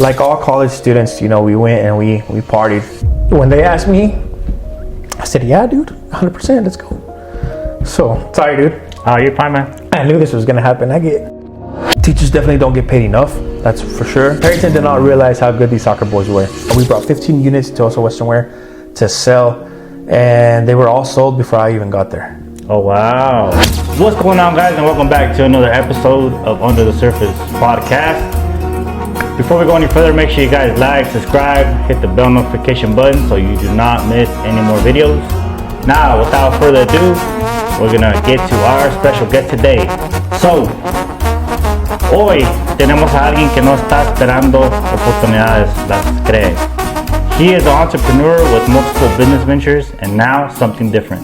like all college students, we went and we partied. When they asked me, I said, yeah, dude, 100%, let's go. So, sorry, dude. Oh, you're fine, man. I knew this was gonna happen. Teachers definitely don't get paid enough, that's for sure. Perryton did not realize how good these soccer boys were. We brought 15 units to Also Western Wear to sell, and they were all sold before I even got there. Oh, wow. What's going on, guys, and welcome back to another episode of Under the Surface podcast. Before we go any further, make sure you guys like, subscribe, hit the bell notification button so you do not miss any more videos. Now, without further ado, we're gonna get to our special guest today. So, hoy tenemos a alguien que no está esperando oportunidades, las cree. He is an entrepreneur with multiple business ventures and now something different.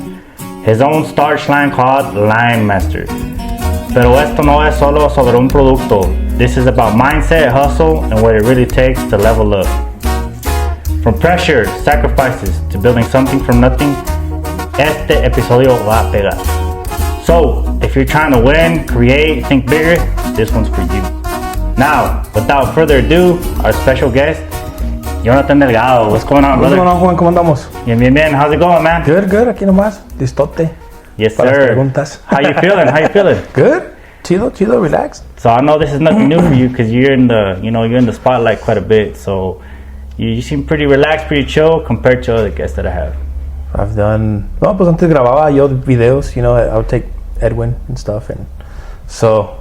His own starch line called LineMaster. Pero esto no es solo sobre un producto. This is about mindset, hustle, and what it really takes to level up. From pressure, sacrifices, to building something from nothing, este episodio va a pegar. So, if you're trying to win, create, think bigger, this one's for you. Now, without further ado, our special guest, Jonathan Delgado. What's going on, brother? What's going on, Juan? ¿Cómo andamos? Bien. How's it going, man? Good. Aquí nomás. Listote. Yes, Para sir. las preguntas. How you feeling? Good. Chido, relaxed. So I know this is nothing new for you because you're in the spotlight quite a bit. So you seem pretty relaxed, pretty chill compared to other guests that I have. I've done. No, pues antes grababa yo videos. I would take Edwin and stuff, and so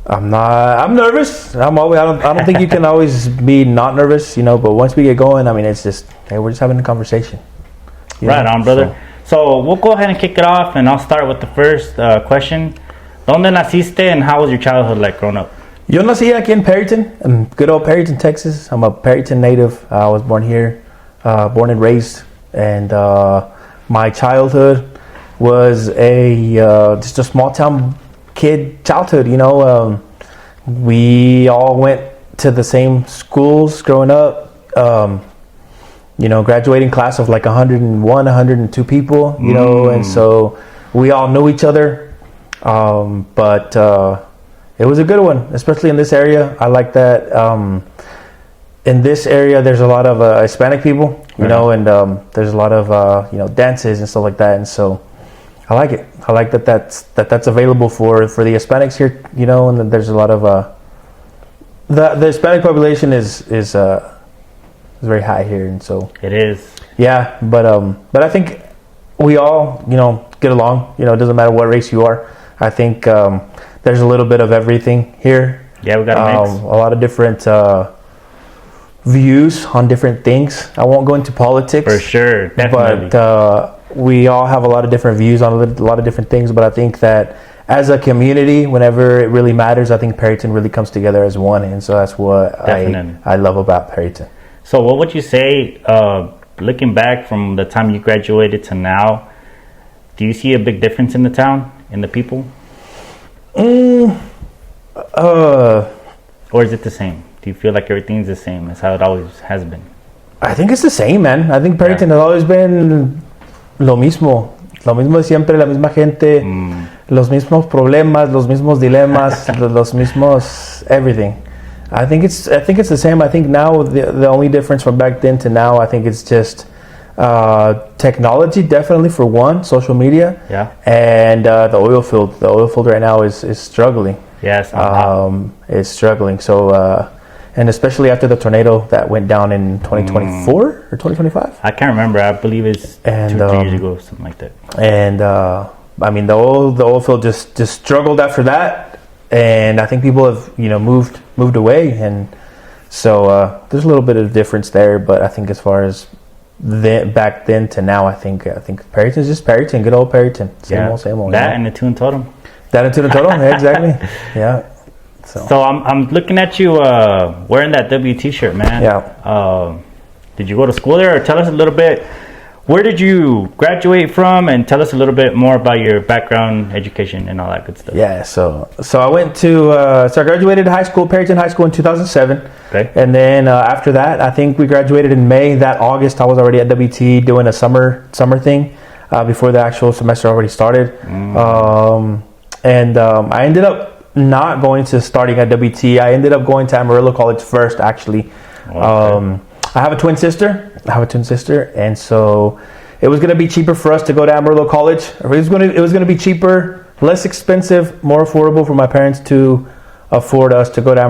I'm nervous. I don't think you can always be not nervous. But once we get going, it's just, hey, we're just having a conversation. Right on, brother. So we'll go ahead and kick it off, and I'll start with the first question. ¿Dónde naciste and how was your childhood like growing up? Yo nací aquí in Perryton, in good old Perryton, Texas. I'm a Perryton native. I was born here, born and raised, and my childhood was just a small town kid childhood. We all went to the same schools growing up. Graduating class of like 101, 102 people. And so we all knew each other. But it was a good one, especially in this area. I like that. In this area, there's a lot of Hispanic people, and there's a lot of dances and stuff like that. And so I like it. I like that's available for the Hispanics here, and then there's a lot of the Hispanic population is very high here, and so it is. Yeah, but I think we all get along. It doesn't matter what race you are. I think there's a little bit of everything here. Yeah, we got a mix. A lot of different views on different things. I won't go into politics. For sure, definitely. But we all have a lot of different views on a lot of different things. But I think that as a community, whenever it really matters, I think Perryton really comes together as one. And so that's what I love about Perryton. So what would you say, looking back from the time you graduated to now, do you see a big difference in the town? In the people? Or is it the same? Do you feel like everything's the same as how it always has been? I think it's the same, man. I think Perryton has always been lo mismo de siempre, la misma gente, los mismos problemas, los mismos dilemas, los mismos everything. I think it's the same. I think now the only difference from back then to now, I think it's just technology, definitely, for one, social media, and the oil field. The oil field right now is struggling. Yes, it's struggling. So, and especially after the tornado that went down in 2024 or 2025. I can't remember. I believe it's 2 or 3 years ago, something like that. And the oil field just struggled after that, and I think people have moved away, and so there's a little bit of difference there. But I think as far as back then to now, I think Perryton's just Perryton, good old Perryton. Same old. That and the Tune Totem. Yeah, exactly. Yeah. So I'm looking at you wearing that WT shirt, man. Yeah. Did you go to school there, or tell us a little bit? Where did you graduate from, and tell us a little bit more about your background, education, and all that good stuff. Yeah, so I went to I graduated Perryton High School in 2007. Okay. And then after that, I think we graduated in May. That August, I was already at WT doing a summer thing before the actual semester already started. I ended up not going to starting at WT. I ended up going to Amarillo College first, actually. Okay. I have a twin sister. And so it was going to be cheaper for us to go to Amarillo College. It was going to be cheaper, less expensive, more affordable for my parents to afford us to go to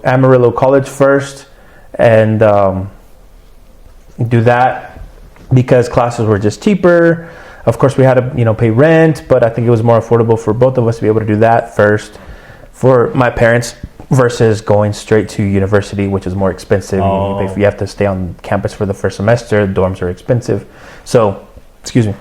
Amarillo College first and do that because classes were just cheaper. Of course, we had to pay rent, but I think it was more affordable for both of us to be able to do that first for my parents versus going straight to university, which is more expensive. If you have to stay on campus for the first semester, dorms are expensive. So, excuse me.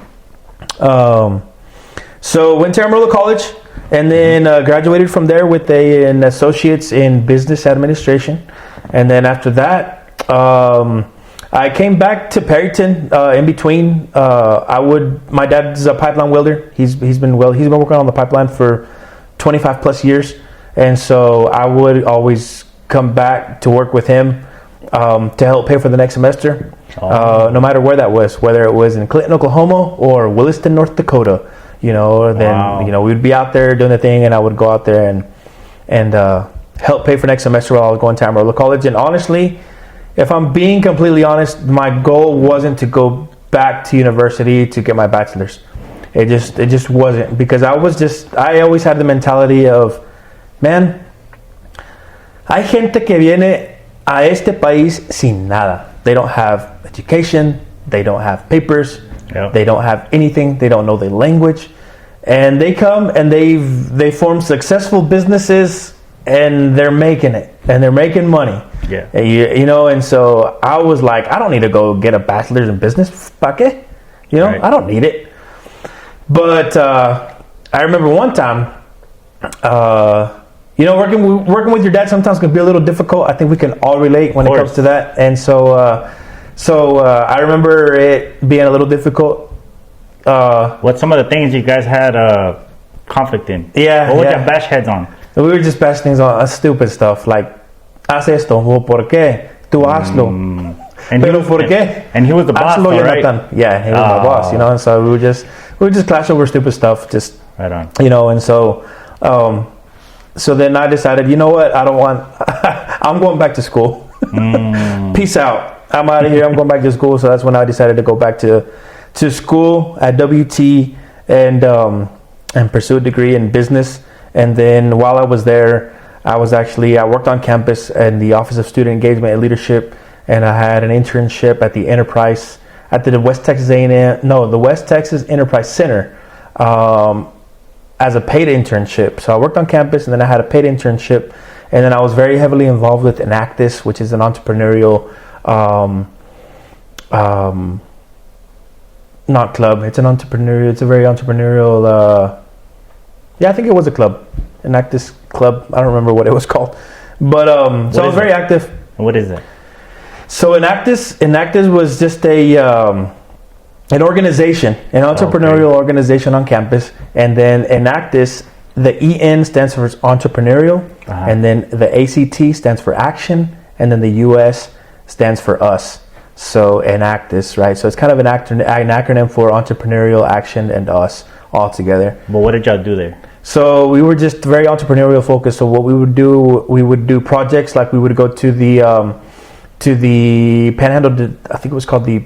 So went to Amarillo College and then graduated from there with an associate's in business administration. And then after that, I came back to Perryton. In between, my dad's a pipeline welder. He's been working on the pipeline for 25 plus years. And so I would always come back to work with him to help pay for the next semester, no matter where that was, whether it was in Clinton, Oklahoma, or Williston, North Dakota. Then we'd be out there doing the thing, and I would go out there and help pay for next semester while I was going to Amarillo College. And honestly, if I'm being completely honest, my goal wasn't to go back to university to get my bachelor's. It just wasn't, because I always had the mentality of, man, hay gente que viene a este país sin nada. They don't have education. They don't have papers. Yep. They don't have anything. They don't know the language. And they come and they form successful businesses and they're making it. And they're making money. Yeah. And so I was like, I don't need to go get a bachelor's in business. ¿Pa qué? Right. I don't need it. But I remember one time, working with your dad sometimes can be a little difficult. I think we can all relate when it comes to that. And so I remember it being a little difficult. What's some of the things you guys had conflict in? Yeah. What would you bash heads on? We were just bashing things on stupid stuff like, haz esto, ¿por qué? Tú hazlo. Pero ¿por qué? And he was the boss, though, right? Yeah, he was my boss, And so we would just clash over stupid stuff, just right on. And so so then I decided, you know what? I don't want. I'm going back to school. Peace out. I'm out of here. I'm going back to school. So that's when I decided to go back to school at WT and pursue a degree in business. And then while I was there, I worked on campus in the Office of Student Engagement and Leadership, and I had an internship at the Enterprise at the West Texas Enterprise Center as a paid internship. So I worked on campus, and then I had a paid internship, and then I was very heavily involved with Enactus, which is an entrepreneurial not club. It's a very entrepreneurial. I think it was a club, Enactus Club. I don't remember what it was called, but so I was very active. What is it? So Enactus was just an organization, an entrepreneurial organization on campus, and then Enactus, the EN stands for entrepreneurial, and then the ACT stands for action, and then the US stands for us. So Enactus, right? So it's kind of an acronym for entrepreneurial, action, and us all together. But what did y'all do there? So we were just very entrepreneurial focused. So what we would do projects like we would go to the Panhandle. I think it was called the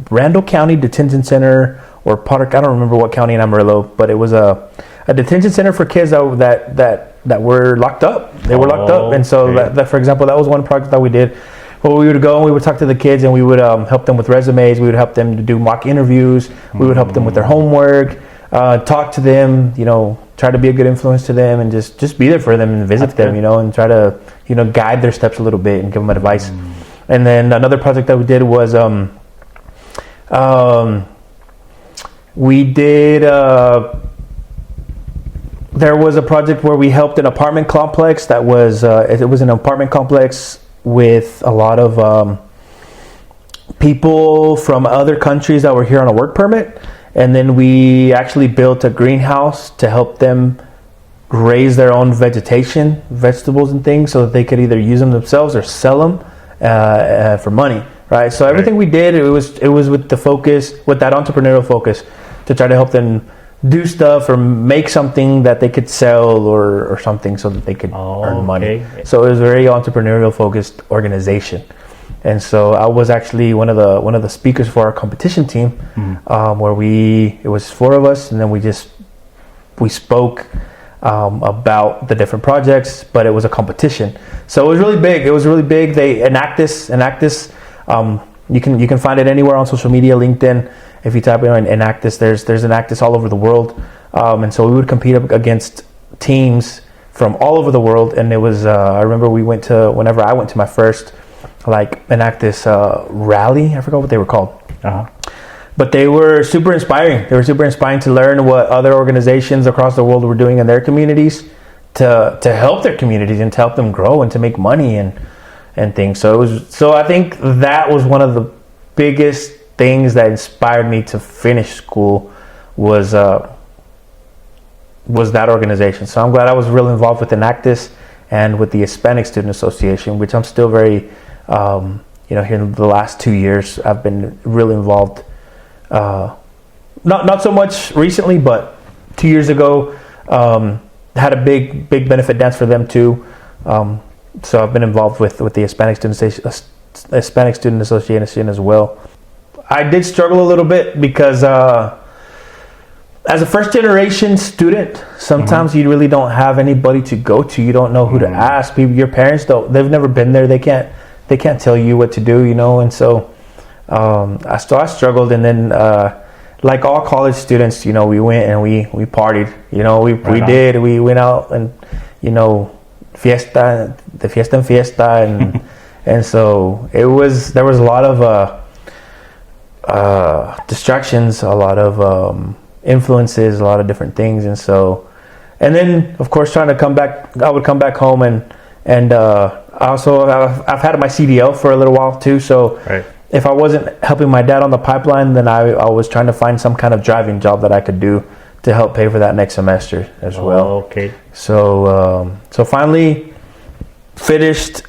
Randall County Detention Center or Potter. I don't remember what county in Amarillo, but it was a detention center for kids that were locked up. They were locked up, and so that for example, that was one project that we did. Well, we would go and we would talk to the kids, and we would help them with resumes. We would help them to do mock interviews. We would help them with their homework, talk to them, try to be a good influence to them, and just be there for them and visit them, and try to, guide their steps a little bit and give them advice. And then another project that we did was there was a project where we helped an apartment complex that was it was an apartment complex with a lot of people from other countries that were here on a work permit, and then we actually built a greenhouse to help them raise their own vegetables and things, so that they could either use them themselves or sell them for money, right? So everything we did, it was with the focus, with that entrepreneurial focus, to try to help them do stuff or make something that they could sell or something so that they could earn money. So it was a very entrepreneurial focused organization. And so I was actually one of the speakers for our competition team, where it was 4 of us, and then we spoke about the different projects, but it was a competition. So it was really big. They Enactus. You can find it anywhere on social media, LinkedIn. If you type in Enactus, there's Enactus all over the world. And so we would compete against teams from all over the world. And it was, I remember whenever I went to my first Enactus rally, I forgot what they were called. But they were super inspiring. They were super inspiring to learn what other organizations across the world were doing in their communities to help their communities and to help them grow and to make money and things. So I think that was one of the biggest things that inspired me to finish school was that organization. So I'm glad I was real involved with Enactus and with the Hispanic Student Association, which I'm still very, here in the last 2 years, I've been really involved. Not so much recently, but 2 years ago, had a big benefit dance for them too. So I've been involved with the Hispanic Student Association as well. I did struggle a little bit because as a first generation student, sometimes you really don't have anybody to go to. You don't know who to ask. Your parents they've never been there. They can't tell you what to do, and so I struggled. And then like all college students, we went and we partied. We went out and fiesta en fiesta, and and so there was a lot of distractions, a lot of influences, a lot of different things. And then of course I would come back home and also I've had my CDL for a little while too. So if I wasn't helping my dad on the pipeline, then I was trying to find some kind of driving job that I could do to help pay for that next semester as well. So finally finished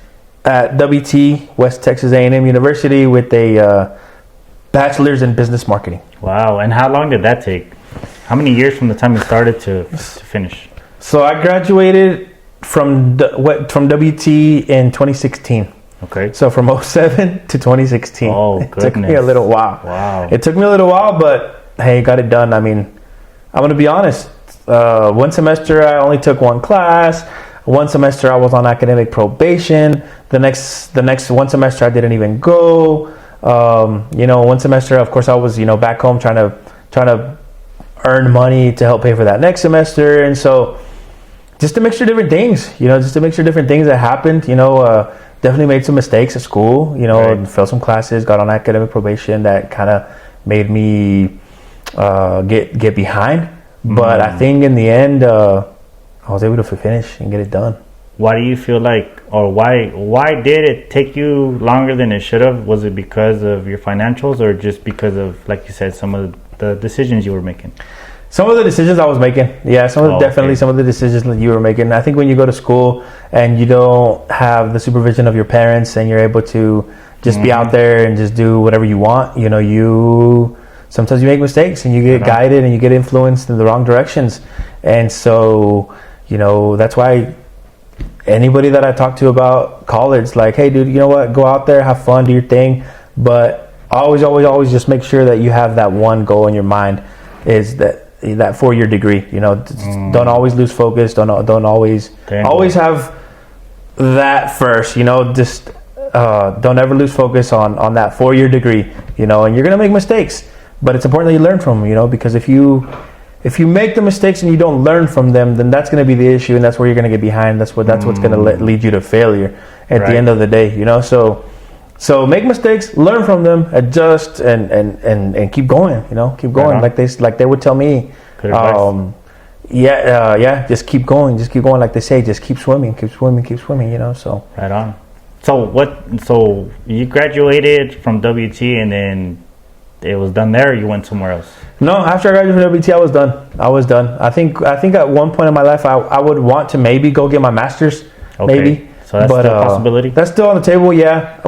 at WT, West Texas A&M University, with a bachelor's in business marketing. Wow. And how long did that take? How many years from the time you started to finish? So I graduated from WT in 2016. Okay. So from 2007 to 2016. Oh, goodness. It took me a little while. Wow. It took me a little while, but hey, got it done. I mean, I'm going to be honest. One semester I only took one class. One semester I was on academic probation. The next one semester I didn't even go. One semester, of course, I was, back home trying to earn money to help pay for that next semester. And so just a mixture of different things, that happened, definitely made some mistakes at school, failed some classes, got on academic probation that kind of made me get behind. But I think in the end, I was able to finish and get it done. Why do you feel like, or why did it take you longer than it should have? Was it because of your financials, or just because of, like you said, some of the decisions you were making? Some of the decisions I was making, yeah. Some of the decisions that you were making. I think when you go to school and you don't have the supervision of your parents, and you're able to just be out there and just do whatever you want, sometimes you make mistakes and you get guided and you get influenced in the wrong directions. And so, that's why anybody that I talk to about college, like, hey dude, you know what, go out there, have fun, do your thing, but always just make sure that you have that one goal in your mind, is that 4-year degree. Don't always lose focus, don't always have that first, just don't ever lose focus on that 4-year degree, and you're gonna make mistakes, but it's important that you learn from them, because if you make the mistakes and you don't learn from them, then that's going to be the issue, and that's where you're going to get behind. That's what's going to lead you to failure at the end of the day. So make mistakes, learn from them, adjust, and keep going. Keep going. Like they would tell me. Just keep going. Like they say, just keep swimming. So right on. So you graduated from WT, and then it was done there, or you went somewhere else? No, after I graduated from WT, I was done. I think at one point in my life, I would want to maybe go get my master's. Okay. Maybe. So that's still a possibility? That's still on the table, yeah.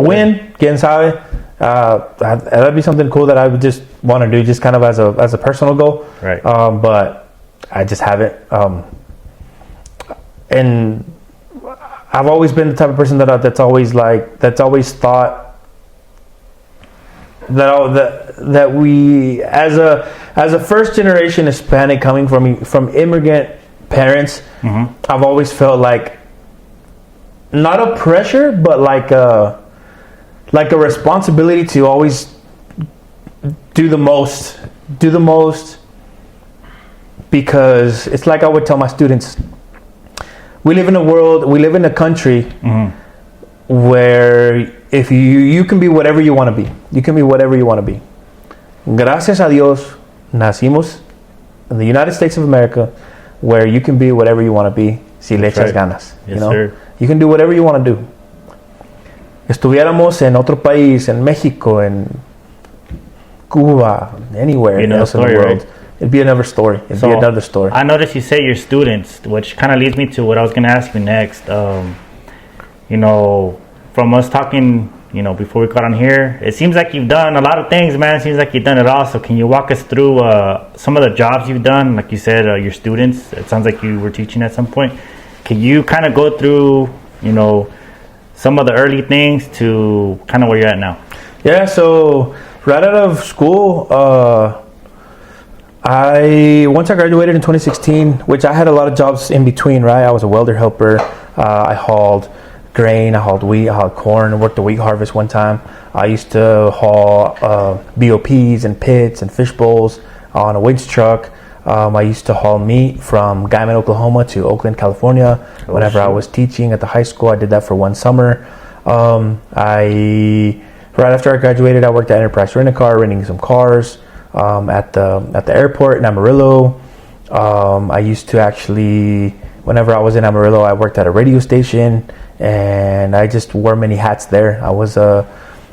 Get inside. That'd be something cool that I would just want to do, just kind of as a personal goal. Right. But I just haven't. And I've always been the type of person that's always thought that we, as a first generation Hispanic coming from immigrant parents, I've always felt like not a pressure, but like a responsibility to always do the most, because it's like I would tell my students, we live in a country where if you can be whatever you want to be. You can be whatever you want to be. Gracias a Dios, nacimos in the United States of America, where you can be whatever you want to be, si le echas ganas. Yes, sir. You can do whatever you want to do. Estuviéramos en otro país, en Mexico, en Cuba, anywhere else in the world, right? It'd be another story. It'd be another story. I noticed you say your students, which kind of leads me to what I was going to ask you next. From us talking, before we got on here, it seems like you've done a lot of things, man. It seems like you've done it all. So can you walk us through some of the jobs you've done? Like you said, your students, it sounds like you were teaching at some point. Can you kind of go through, some of the early things to kind of where you're at now? Yeah, so right out of school, once I graduated in 2016, which I had a lot of jobs in between, right? I was a welder helper. I hauled grain, I hauled wheat, I hauled corn, I worked the wheat harvest one time. I used to haul BOPs and pits and fish bowls on a winch truck. I used to haul meat from Guyman, Oklahoma to Oakland, California. Whenever I was teaching at the high school, I did that for one summer. Right after I graduated, I worked at Enterprise Rent-A-Car, renting some cars at the airport in Amarillo. I used to actually, whenever I was in Amarillo, I worked at a radio station, and I just wore many hats there. I was a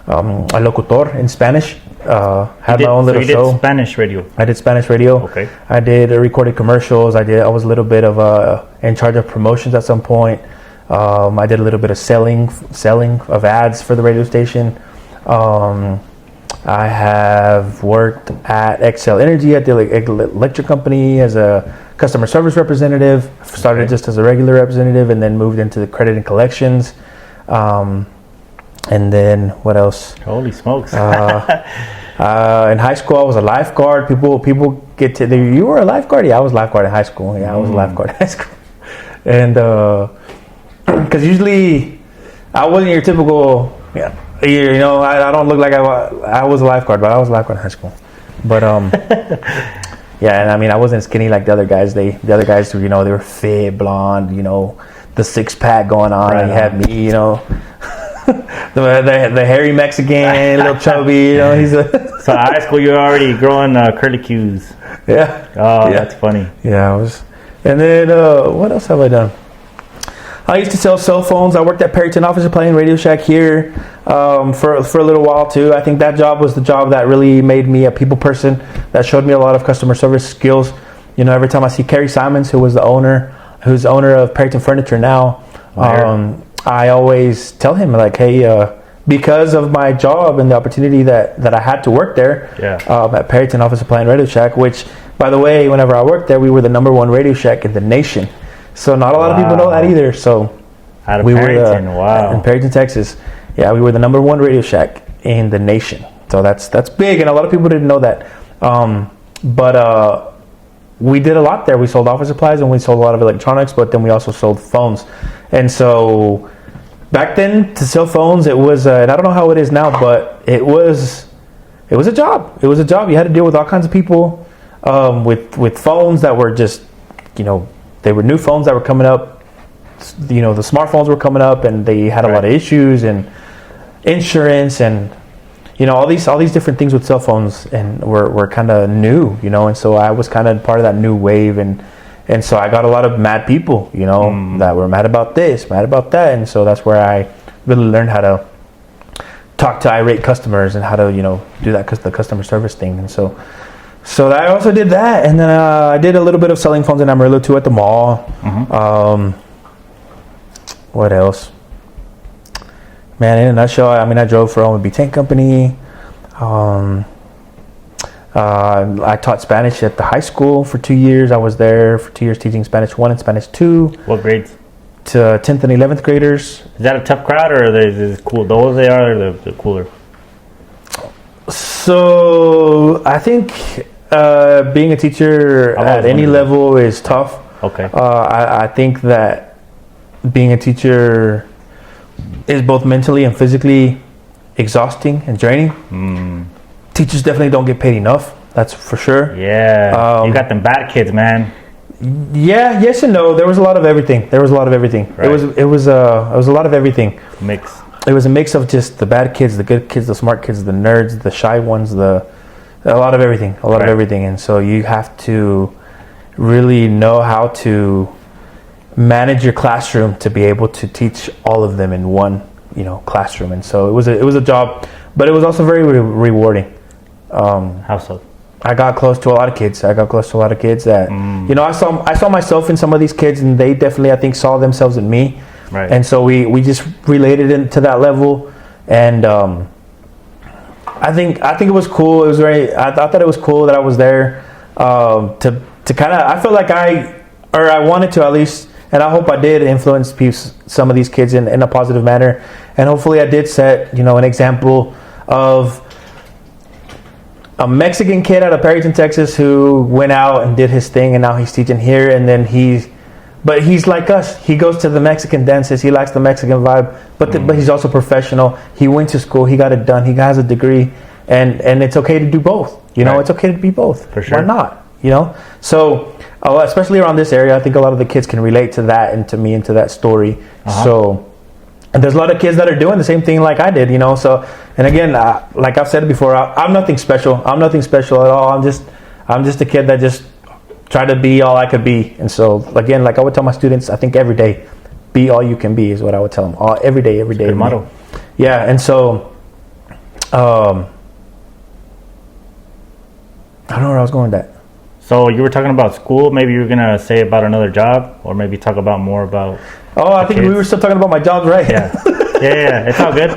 locutor in Spanish. Had my own little show. You did Spanish radio. I did Spanish radio. Okay. I did recorded commercials. I was a little bit of in charge of promotions at some point. I did a little bit of selling of ads for the radio station. I have worked at Excel Energy at the electric company as a customer service representative. Started just as a regular representative and then moved into the credit and collections. And then what else? Holy smokes! In high school, I was a lifeguard. People get to you were a lifeguard? Yeah, I was a lifeguard in high school. Yeah, I was a lifeguard in high school. And because usually I wasn't your typical. Yeah, I don't look like I was a lifeguard, but I was a lifeguard in high school. But yeah, and I mean I wasn't skinny like the other guys. The other guys, they were fit, blonde, the six pack going on. Right, and you had me, the hairy Mexican, little chubby, So high school, you're already growing curly cues. Yeah. Oh, yeah. That's funny. Yeah, I was. And then what else have I done? I used to sell cell phones. I worked at Perryton Office Supply and Radio Shack here for a little while too. I think that job was the job that really made me a people person. That showed me a lot of customer service skills. Every time I see Kerry Simons, who's the owner of Perryton Furniture now, I always tell him like, hey, because of my job and the opportunity that I had to work there at Perryton Office Supply and Radio Shack, which, by the way, whenever I worked there, we were the #1 radio shack in the nation. So not a lot of people know that either. So out of Perryton, in Perryton, Texas. Yeah, we were the #1 radio shack in the nation. So that's big, and a lot of people didn't know that. But we did a lot there. We sold office supplies and we sold a lot of electronics, but then we also sold phones. And so back then, to sell phones, it was, and I don't know how it is now, but it was a job. It was a job. You had to deal with all kinds of people with phones that were just, they were new phones that were coming up. The smartphones were coming up, and they had a lot of issues and insurance and all these different things with cell phones, and were kind of new, and so I was kind of part of that new wave, and so I got a lot of mad people, that were mad about this, mad about that, and so that's where I really learned how to talk to irate customers and how to do that the customer service thing, and so I also did that, and then I did a little bit of selling phones in Amarillo too at the mall. What else? man, in a nutshell, I mean, I drove for OMB Tank Company. I taught Spanish at the high school for 2 years. I was there for 2 years teaching Spanish 1 and Spanish 2. What grades? To 10th and 11th graders. Is that a tough crowd, or are they cool? The older they are, they're cooler. So I think being a teacher at any level is tough. Okay. I think that being a teacher is both mentally and physically exhausting and draining. Teachers definitely don't get paid enough. That's for sure. Yeah. You got them bad kids, man. Yeah, yes and no. There was a lot of everything. Right. It was a lot of everything. Mix. It was a mix of just the bad kids, the good kids, the smart kids, the nerds, the shy ones, a lot of everything. Of everything. And so you have to really know how to manage your classroom to be able to teach all of them in one, classroom. And so it was a job, but it was also very rewarding. How so? I got close to a lot of kids. that, I saw myself in some of these kids, and they definitely, I think, saw themselves in me. Right. And so we just related into that level. And I think it was cool. I thought that it was cool that I was there to kind of, I felt like I wanted to at least, and I hope I did influence some of these kids in a positive manner. And hopefully I did set, an example of a Mexican kid out of Perryton, Texas, who went out and did his thing, and now he's teaching here. And then but he's like us. He goes to the Mexican dances. He likes the Mexican vibe, but he's also professional. He went to school. He got it done. He has a degree, and it's okay to do both. It's okay to be both. For sure. Why not? So especially around this area, I think a lot of the kids can relate to that and to me and to that story. So. And there's a lot of kids that are doing the same thing like I did, So, and again, like I've said before, I'm nothing special. I'm nothing special at all. I'm just a kid that just tried to be all I could be. And so, again, like I would tell my students, I think every day, be all you can be is what I would tell them. Every day. Good motto. Yeah, and so, I don't know where I was going with that. So you were talking about school. Maybe you were gonna say about another job, or maybe talk about more about. Oh, I think we were still talking about my jobs, right? Yeah. It's all good.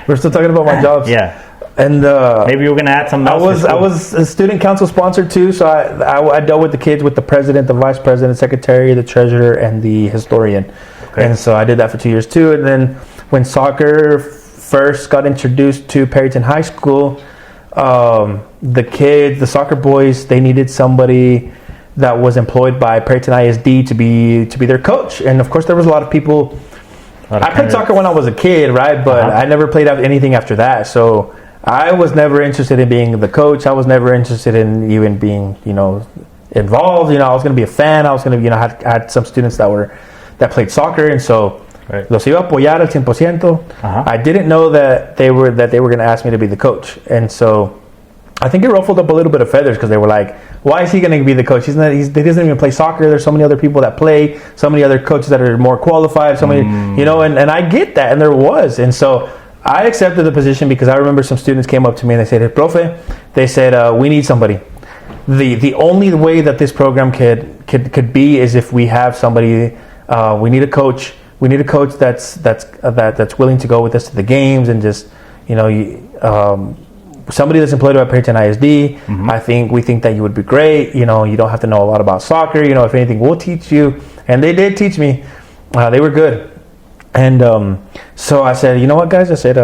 We're still talking about my jobs. Yeah. And maybe you were gonna add something else. I was a student council sponsored too, so I dealt with the kids, with the president, the vice president, secretary, the treasurer, and the historian. Okay. And so I did that for 2 years too. And then when soccer first got introduced to Perryton High School, the soccer boys, they needed somebody that was employed by Perryton ISD to be their coach. And of course there was a lot of people. I played soccer when I was a kid, right? But I never played anything after that. So I was never interested in being the coach. I was never interested in even being, involved. I was going to be a fan. I was going to, I had some students that played soccer, and so los iba a apoyar al 100%. I didn't know that they were going to ask me to be the coach. And so I think it ruffled up a little bit of feathers, because they were like, why is he going to be the coach? He doesn't even play soccer. There's so many other people that play, so many other coaches that are more qualified, so many, and I get that. And there was. And so I accepted the position, because I remember some students came up to me and they said, hey, profe, they said, we need somebody. The only way that this program could be is if we have somebody, we need a coach. We need a coach that's willing to go with us to the games, and just, somebody that's employed by Perryton ISD. We think that you would be great. You don't have to know a lot about soccer. If anything, we'll teach you. And they did teach me. They were good. And so I said, you know what, guys? I said,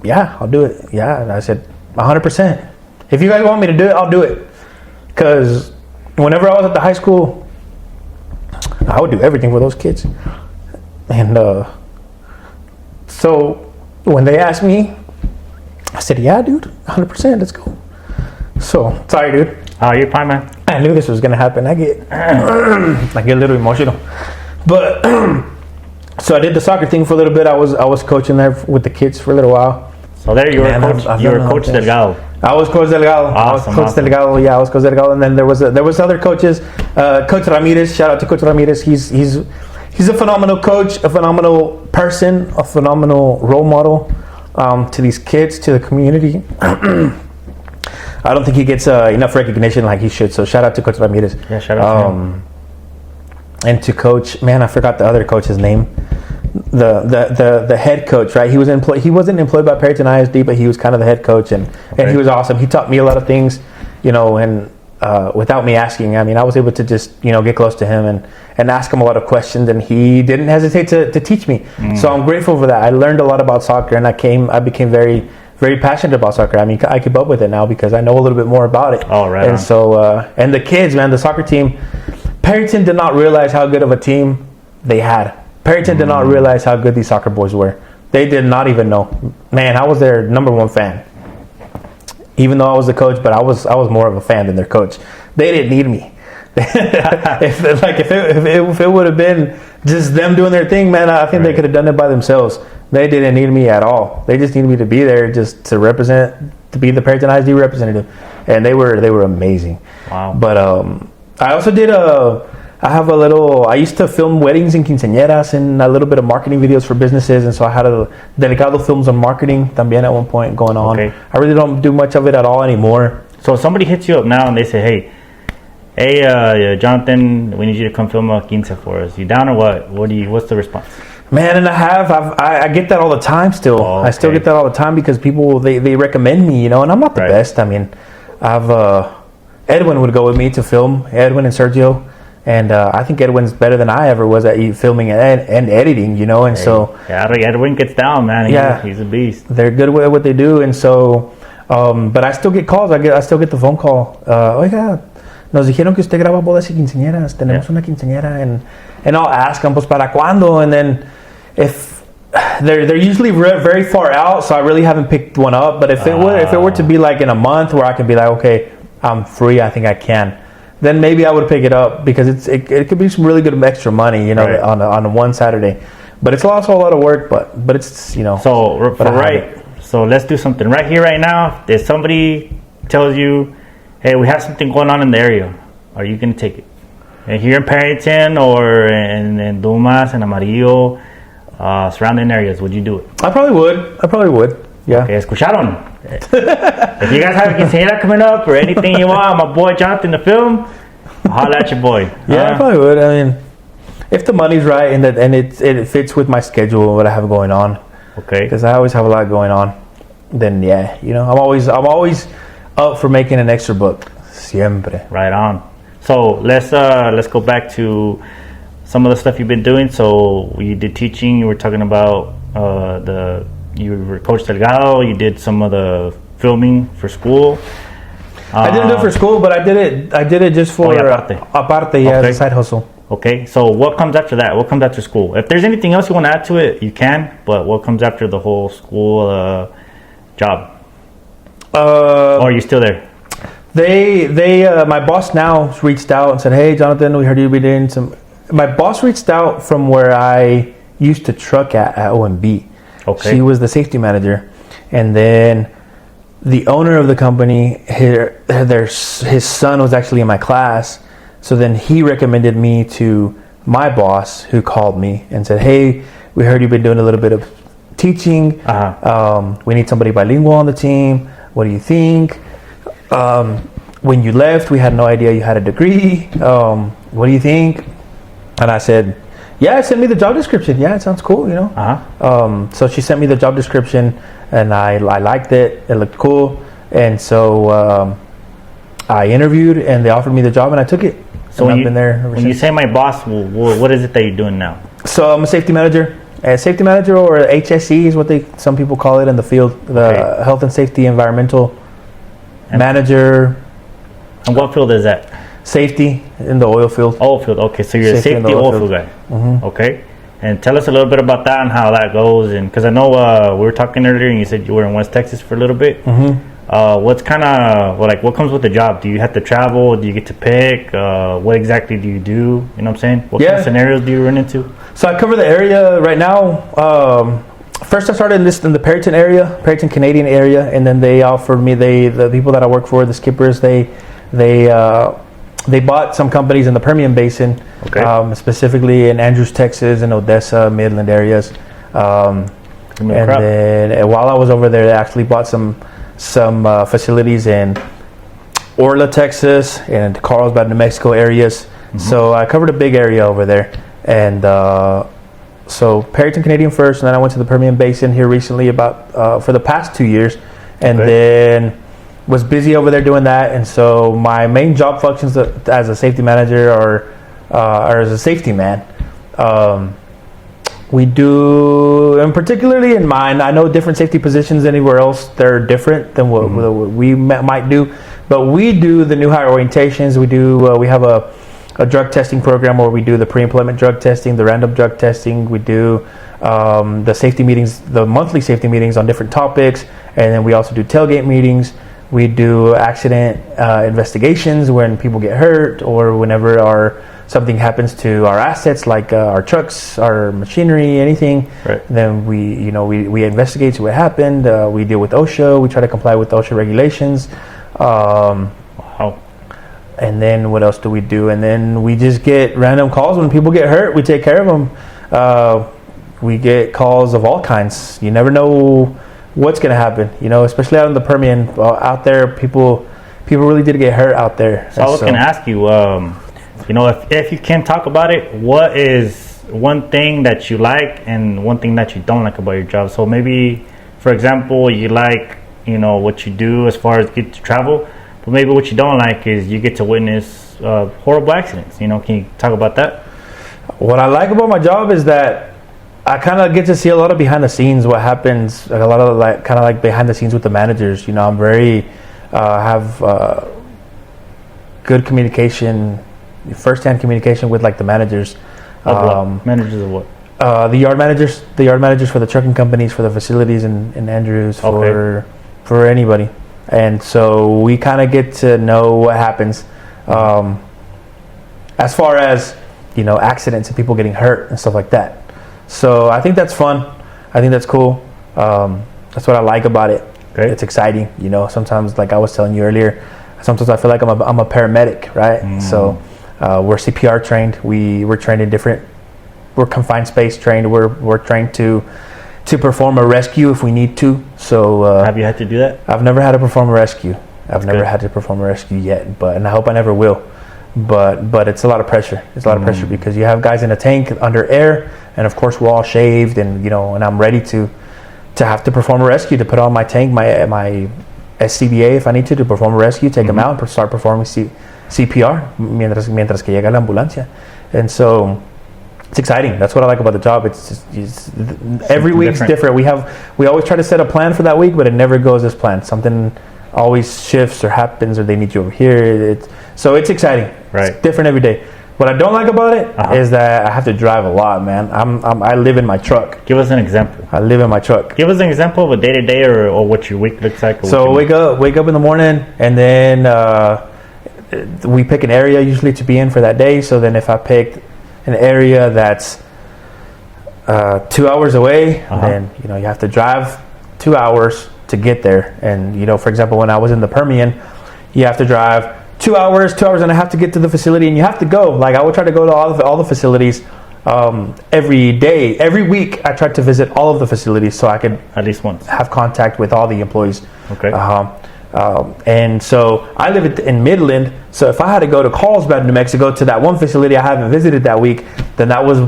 yeah, I'll do it. Yeah, and I said, 100%. If you guys want me to do it, I'll do it. Because whenever I was at the high school, I would do everything for those kids. And so when they asked me, I said, yeah, dude, 100%, let's go. So, sorry, dude. Oh, you're fine, man. I knew this was going to happen. I get a little emotional. But, so I did the soccer thing for a little bit. I was coaching there with the kids for a little while. So there you were, coach. You were Coach Delgado. I was Coach Delgado. Awesome. Delgado. Yeah, I was Coach Delgado. And then there was other coaches. Coach Ramirez. Shout out to Coach Ramirez. He's a phenomenal coach, a phenomenal person, a phenomenal role model. To these kids, to the community. I don't think he gets enough recognition like he should. So shout out to Coach Ramirez. Yeah, shout out to him. And to Coach, man, I forgot the other coach's name. the head coach, right? He wasn't employed by Perryton ISD, but he was kind of the head coach, and he was awesome. He taught me a lot of things, and without me asking. I mean, I was able to just get close to him and ask him a lot of questions, and he didn't hesitate to teach me. So I'm grateful for that. I learned a lot about soccer, and I became very, very passionate about soccer. I mean, I keep up with it now because I know a little bit more about it. Oh, right. And so and the kids, man, the soccer team, Perryton did not realize how good of a team they had. Perryton did not realize how good these soccer boys were. They did not even know. Man, I was their number one fan. Even though I was the coach, but I was more of a fan than their coach. They didn't need me. if it would have been just them doing their thing, man, I think they could have done it by themselves. They didn't need me at all. They just needed me to be there, just to represent, to be the Perryton ISD representative, and they were amazing. Wow. But I also did I used to film weddings and quinceañeras and a little bit of marketing videos for businesses, and so I had a Delgado Films on Marketing también at one point going on. Okay. I really don't do much of it at all anymore. So if somebody hits you up now and they say, hey, Jonathan, we need you to come film a quince for us. You down or what? What's the response? Man, and I get that all the time still. Oh, okay. I still get that all the time because people, they recommend me, and I'm not the best. I mean, Edwin would go with me to film, Edwin and Sergio. And I think Edwin's better than I ever was at filming and editing, and so... Yeah, Edwin gets down, man. He's a beast. They're good at what they do, and so... but I still get calls. I still get the phone call. Oiga, nos dijeron que usted graba bodas y quinceañeras. Tenemos una quinceañera. And I'll ask them, pues, ¿para cuándo? And then if... They're usually very far out, so I really haven't picked one up. But if it were to be like in a month where I can be like, okay, I'm free, I think I can... Then maybe I would pick it up because it could be some really good extra money, on one Saturday. But it's also a lot of work. But it's So let's do something right here, right now. If somebody tells you, hey, we have something going on in the area, are you gonna take it? And here in Perryton or in Dumas and Amarillo, surrounding areas, would you do it? I probably would. Yeah. Okay, escucharon. If you guys have a quinceañera coming up or anything you want, my boy Jonathan to film, holla at your boy. Yeah, I probably would. I mean, if the money's right and it fits with my schedule and what I have going on. Okay. Because I always have a lot going on. Then I'm always up for making an extra buck. Siempre. Right on. So let's go back to some of the stuff you've been doing. So you did teaching. You were talking about you were Coach Delgado. You did some of the filming for school. I didn't do it for school, but I did it just for aparte, yeah, as a side hustle. Okay, so what comes after that? What comes after school? If there's anything else you want to add to it, you can. But what comes after the whole school job? Or are you still there? My boss now reached out and said, "Hey, Jonathan, we heard you be doing some." My boss reached out from where I used to truck at OMB. Okay. She was the safety manager, and then the owner of the company, his son was actually in my class. So then he recommended me to my boss, who called me and said, "Hey, we heard you've been doing a little bit of teaching. We need somebody bilingual on the team. What do you think? When you left, we had no idea you had a degree. What do you think?" And I said, "Yeah, send me the job description. Yeah, it sounds cool, So she sent me the job description, and I liked it. It looked cool, and so I interviewed, and they offered me the job, and I took it. So I've been there ever when since. you say my boss, what is it that you're doing now? So I'm a safety manager. A safety manager, or HSE, is what some people call it in the field. The Health and Safety Environmental Manager. And what field is that? Safety in the oil field. Oil field. Okay, so you're a safety oil field guy. Mm-hmm. Okay, and tell us a little bit about that and how that goes. And because I know we were talking earlier, and you said you were in West Texas for a little bit. Mm-hmm. What's kind of what comes with the job? Do you have to travel? Do you get to pick? What exactly do you do? You know what I'm saying? What kind of scenarios do you run into? So I cover the area right now. First, I started in the Perryton area, Perryton Canadian area, and then they offered me the people that I work for, the skippers. They bought some companies in the Permian Basin, specifically in Andrews, Texas, and Odessa, Midland areas. And then while I was over there, they actually bought some facilities in Orla, Texas, and Carlsbad, New Mexico areas. Mm-hmm. So I covered a big area over there, and so Perryton Canadian first, and then I went to the Permian Basin here recently about for the past 2 years, and then was busy over there doing that. And so my main job functions as a safety manager or as a safety man. We do, and particularly in mine, I know different safety positions anywhere else, they're different than what we might do. But we do the new hire orientations. We have a drug testing program where we do the pre-employment drug testing, the random drug testing. We do the safety meetings, the monthly safety meetings on different topics. And then we also do tailgate meetings. We do accident investigations when people get hurt or whenever something happens to our assets, like our trucks, our machinery, anything. Right. Then we investigate, see what happened. We deal with OSHA. We try to comply with OSHA regulations. Wow. And then what else do we do? And then we just get random calls when people get hurt. We take care of them. We get calls of all kinds. You never know what's going to happen, especially out in the Permian. Out there, people really did get hurt out there. So I was going to ask you, if you can talk about it, what is one thing that you like and one thing that you don't like about your job? So maybe, for example, you like, what you do as far as get to travel, but maybe what you don't like is you get to witness horrible accidents. Can you talk about that? What I like about my job is that I kind of get to see a lot of behind the scenes, what happens, like a lot of behind the scenes with the managers. I'm very have good communication, first-hand communication with like the managers. Managers of what? The yard managers for the trucking companies, for the facilities in Andrews, for anybody. And so we kind of get to know what happens as far as accidents and people getting hurt and stuff like that. So I think that's fun. I think that's cool. That's what I like about it. Great. It's exciting. Sometimes, like I was telling you earlier, sometimes I feel like I'm a paramedic, right? So we're CPR trained. We're trained in we're confined space trained. We're trained to perform a rescue if we need to. So have you had to do that? I've never had to perform a rescue. I've never had to perform a rescue yet, and I hope I never will. But it's a lot of pressure. It's a lot of pressure because you have guys in a tank under air, and of course we're all shaved, and and I'm ready to have to perform a rescue, to put on my tank, my SCBA if I need to perform a rescue, take them out and start performing CPR mientras que llega la ambulancia. And so it's exciting. That's what I like about the job. It's every week's different. We always try to set a plan for that week, but it never goes as planned. Something always shifts or happens, or they need you over here. So it's exciting. Right. It's different every day. What I don't like about it is that I have to drive a lot, man. I live in my truck. Give us an example. I live in my truck. Give us an example of a day-to-day or what your week looks like. So wake up in the morning, and then we pick an area usually to be in for that day. So then if I picked an area that's 2 hours away, then you have to drive 2 hours to get there. And for example, when I was in the Permian, you have to drive 2 hours and a half to get to the facility, and you have to go. Like I would try to go to all the facilities every day, every week. I tried to visit all of the facilities so I could at least once have contact with all the employees. Okay. And so I live in Midland. So if I had to go to Carlsbad, New Mexico, to that one facility I haven't visited that week, then that was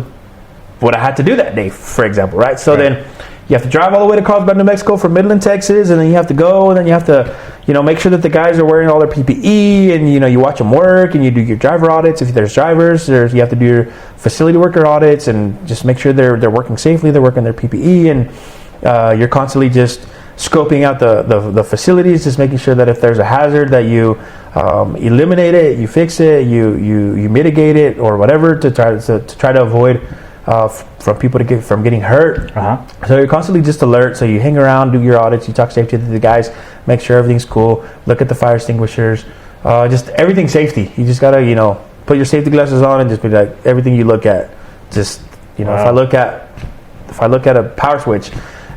what I had to do that day, for example, right? So then you have to drive all the way to Carlsbad, New Mexico from Midland, Texas, and then you have to go, and then you have to, make sure that the guys are wearing all their PPE, and you watch them work, and you do your driver audits if there's drivers, or you have to do your facility worker audits, and just make sure they're working safely, they're working their PPE, and you're constantly just scoping out the facilities, just making sure that if there's a hazard that you eliminate it, you fix it, you mitigate it, or whatever to try to avoid from people from getting hurt. So you're constantly just alert. So you hang around, do your audits, you talk safety to the guys, make sure everything's cool, look at the fire extinguishers, just everything safety. You just gotta put your safety glasses on and just be like, everything you look at, just if I look at a power switch,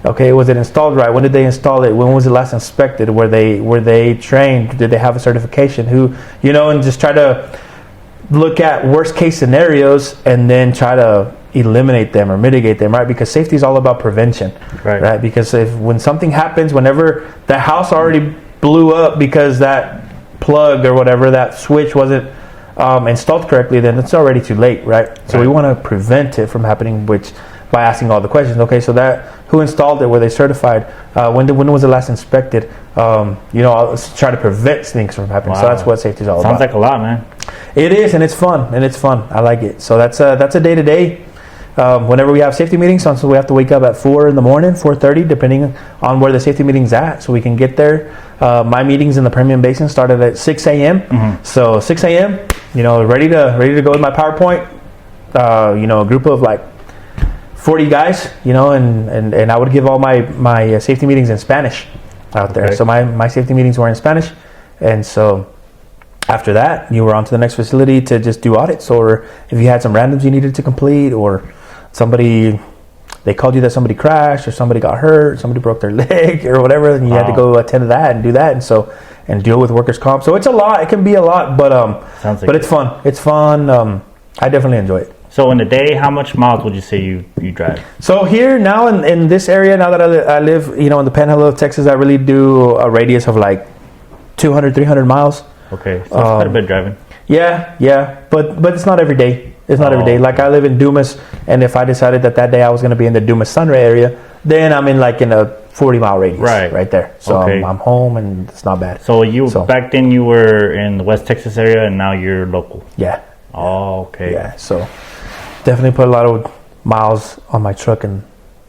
okay, was it installed right? When did they install it? When was it last inspected? Were they trained? Did they have a certification? And just try to look at worst case scenarios and then try to eliminate them or mitigate them, right? Because safety is all about prevention, right? Because when something happens, whenever the house already blew up because that plug or whatever, that switch wasn't installed correctly, then it's already too late, right? So we want to prevent it from happening, which by asking all the questions. Okay, so that who installed it? Were they certified? When was it last inspected? I'll try to prevent things from happening. Wow. So that's what safety is all Sounds about. like a lot, man. It is, and it's fun, I like it. So that's a day to day. Whenever we have safety meetings, so we have to wake up at 4 in the morning, 4:30, depending on where the safety meeting's at, so we can get there. My meetings in the Permian Basin started at 6 a.m. So 6 a.m. Ready to go with my PowerPoint. A group of like 40 guys, and I would give all my safety meetings in Spanish out there. Okay. So my safety meetings were in Spanish, and so after that, you were on to the next facility to just do audits, or if you had some randoms you needed to complete, or they called you that somebody crashed or somebody got hurt, somebody broke their leg or whatever, and you had to go attend to that and do that, and deal with workers' comp. So it's a lot. It can be a lot, but it's fun. It's fun. I definitely enjoy it. So in a day, how much miles would you say you drive? So here now in this area, now that I live, in the Panhandle of Texas, I really do a radius of like 200, 300 miles. Okay, so that's quite a bit driving. Yeah, but it's not every day. It's not every day. Like I live in Dumas, and if I decided that day I was going to be in the Dumas Sunray area, then I'm in a 40-mile radius right there. So I'm home, and it's not bad. So back then you were in the West Texas area, and now you're local. Yeah. Oh, okay. Yeah, so definitely put a lot of miles on my truck in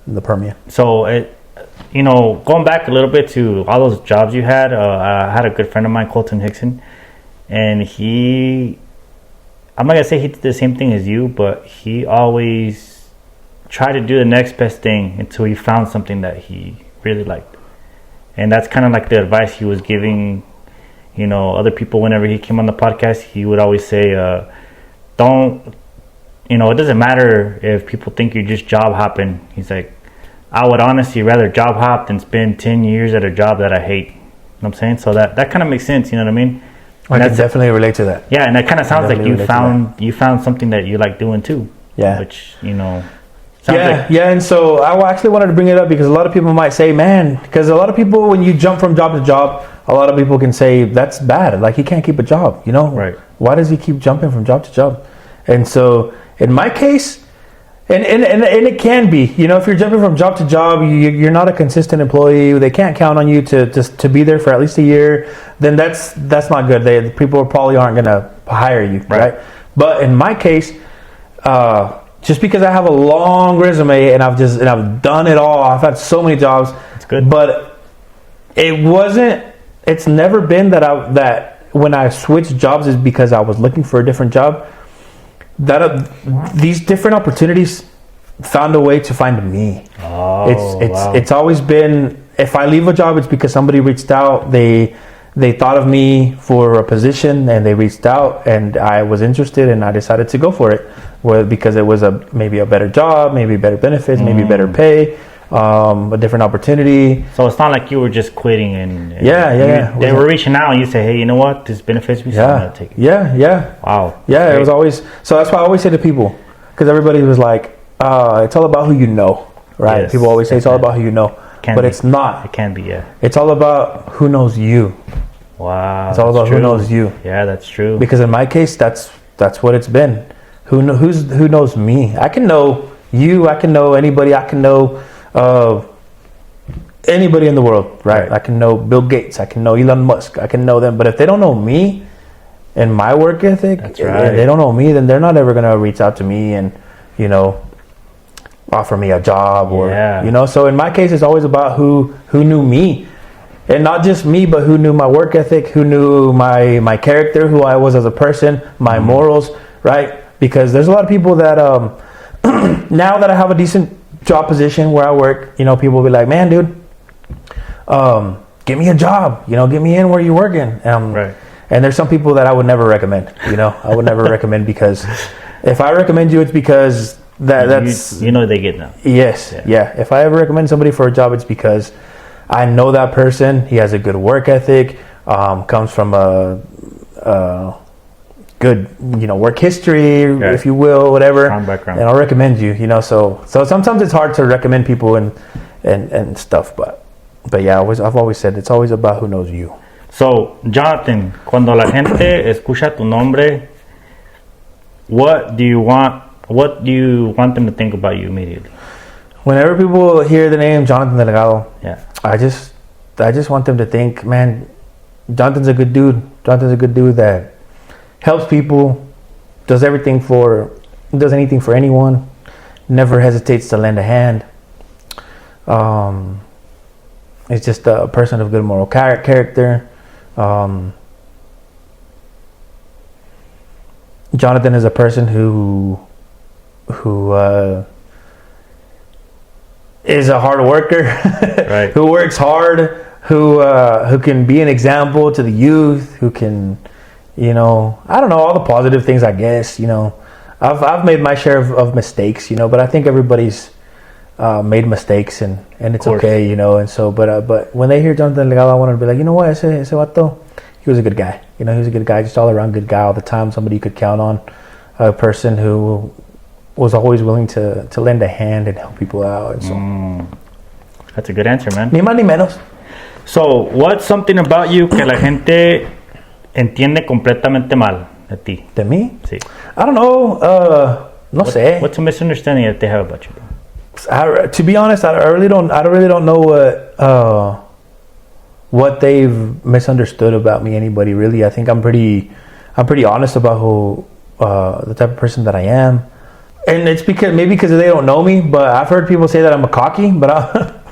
the Permian. So going back a little bit to all those jobs you had, I had a good friend of mine, Colton Hickson, and I'm not gonna say he did the same thing as you, but he always tried to do the next best thing until he found something that he really liked. And that's kind of like the advice he was giving, other people whenever he came on the podcast. He would always say, it doesn't matter if people think you're just job hopping. He's like, I would honestly rather job hop than spend 10 years at a job that I hate. You know what I'm saying? So that kind of makes sense, you know what I mean? I can definitely relate to that. Yeah, and that kind of sounds like you found something that you like doing too. Yeah. Which, and so I actually wanted to bring it up because a lot of people might say, man, because a lot of people, when you jump from job to job, a lot of people can say, that's bad. Like, he can't keep a job, Right. Why does he keep jumping from job to job? And so, in my case, and it can be, if you're jumping from job to job, you're not a consistent employee. They can't count on you to be there for at least a year. Then that's not good. People probably aren't going to hire you, right? But in my case, just because I have a long resume and I've done it all, I've had so many jobs. That's good. But it's never been that when I switched jobs is because I was looking for a different job. These different opportunities found a way to find me. It's always been, if I leave a job, it's because somebody reached out. They thought of me for a position and they reached out and I was interested and I decided to go for it. Because it was maybe a better job, maybe better benefits, maybe better pay, a different opportunity. So it's not like you were just quitting and they were reaching out and you say, hey, you know what, this benefits me, so I'm gonna take it. Yeah. Wow. Yeah, it was always, so that's why I always say to people, because everybody was like, it's all about who you know, right? Yes, people always say it's all about who you know, but it's not. It can be, yeah. It's all about who knows you. Wow. It's all about who knows you. Yeah, that's true. Because in my case, that's what it's been. Who knows me? I can know you. I can know anybody. I can know anybody in the world, right? I can know Bill Gates. I can know Elon Musk. I can know them. But if they don't know me and my work ethic, that's right. If they don't know me, then they're not ever gonna reach out to me and offer me a job or So in my case, it's always about who knew me. And not just me, but who knew my work ethic, who knew my character, who I was as a person, my morals, right? Because there's a lot of people that now that I have a decent job position where I work, people will be like, man, dude, get me a job, get me in where you're working. Right. And there's some people that I would never recommend, I would never recommend, because if I recommend you, it's because that's... they get them. Yes, yeah. If I ever recommend somebody for a job, it's because I know that person, he has a good work ethic, comes from a good, work history, if you will, whatever. Strong background. And I'll recommend you, So sometimes it's hard to recommend people and stuff, but yeah, I've always said it's always about who knows you. So, Jonathan, cuando la gente escucha tu nombre, what do you want them to think about you immediately? Whenever people hear the name Jonathan Delgado, Yeah. I just want them to think, man, Jonathan's a good dude. Jonathan's a good dude that helps people, does anything for anyone, never hesitates to lend a hand. He's just a person of good moral character. Jonathan is a person who is a hard worker, Right. who works hard, who can be an example to the youth, who can, I don't know, all the positive things, I guess. I've made my share of mistakes, but I think everybody's made mistakes, and it's okay, and so, but when they hear Jonathan Delgado, I want to be like, you know what, ese vato, he was a good guy. He was a good guy, just all around good guy all the time, somebody you could count on, a person who was always willing to lend a hand and help people out. And so, That's a good answer, man. Ni más ni menos. So, what's something about you que la gente entiende completamente mal de ti? De mí? Sí. I don't know. No sé. What's a misunderstanding that they have about you, bro? To be honest, I really don't know what they've misunderstood about me. Anybody really? I think I'm pretty honest about who the type of person that I am, and it's because they don't know me. But I've heard people say that I'm a cocky, but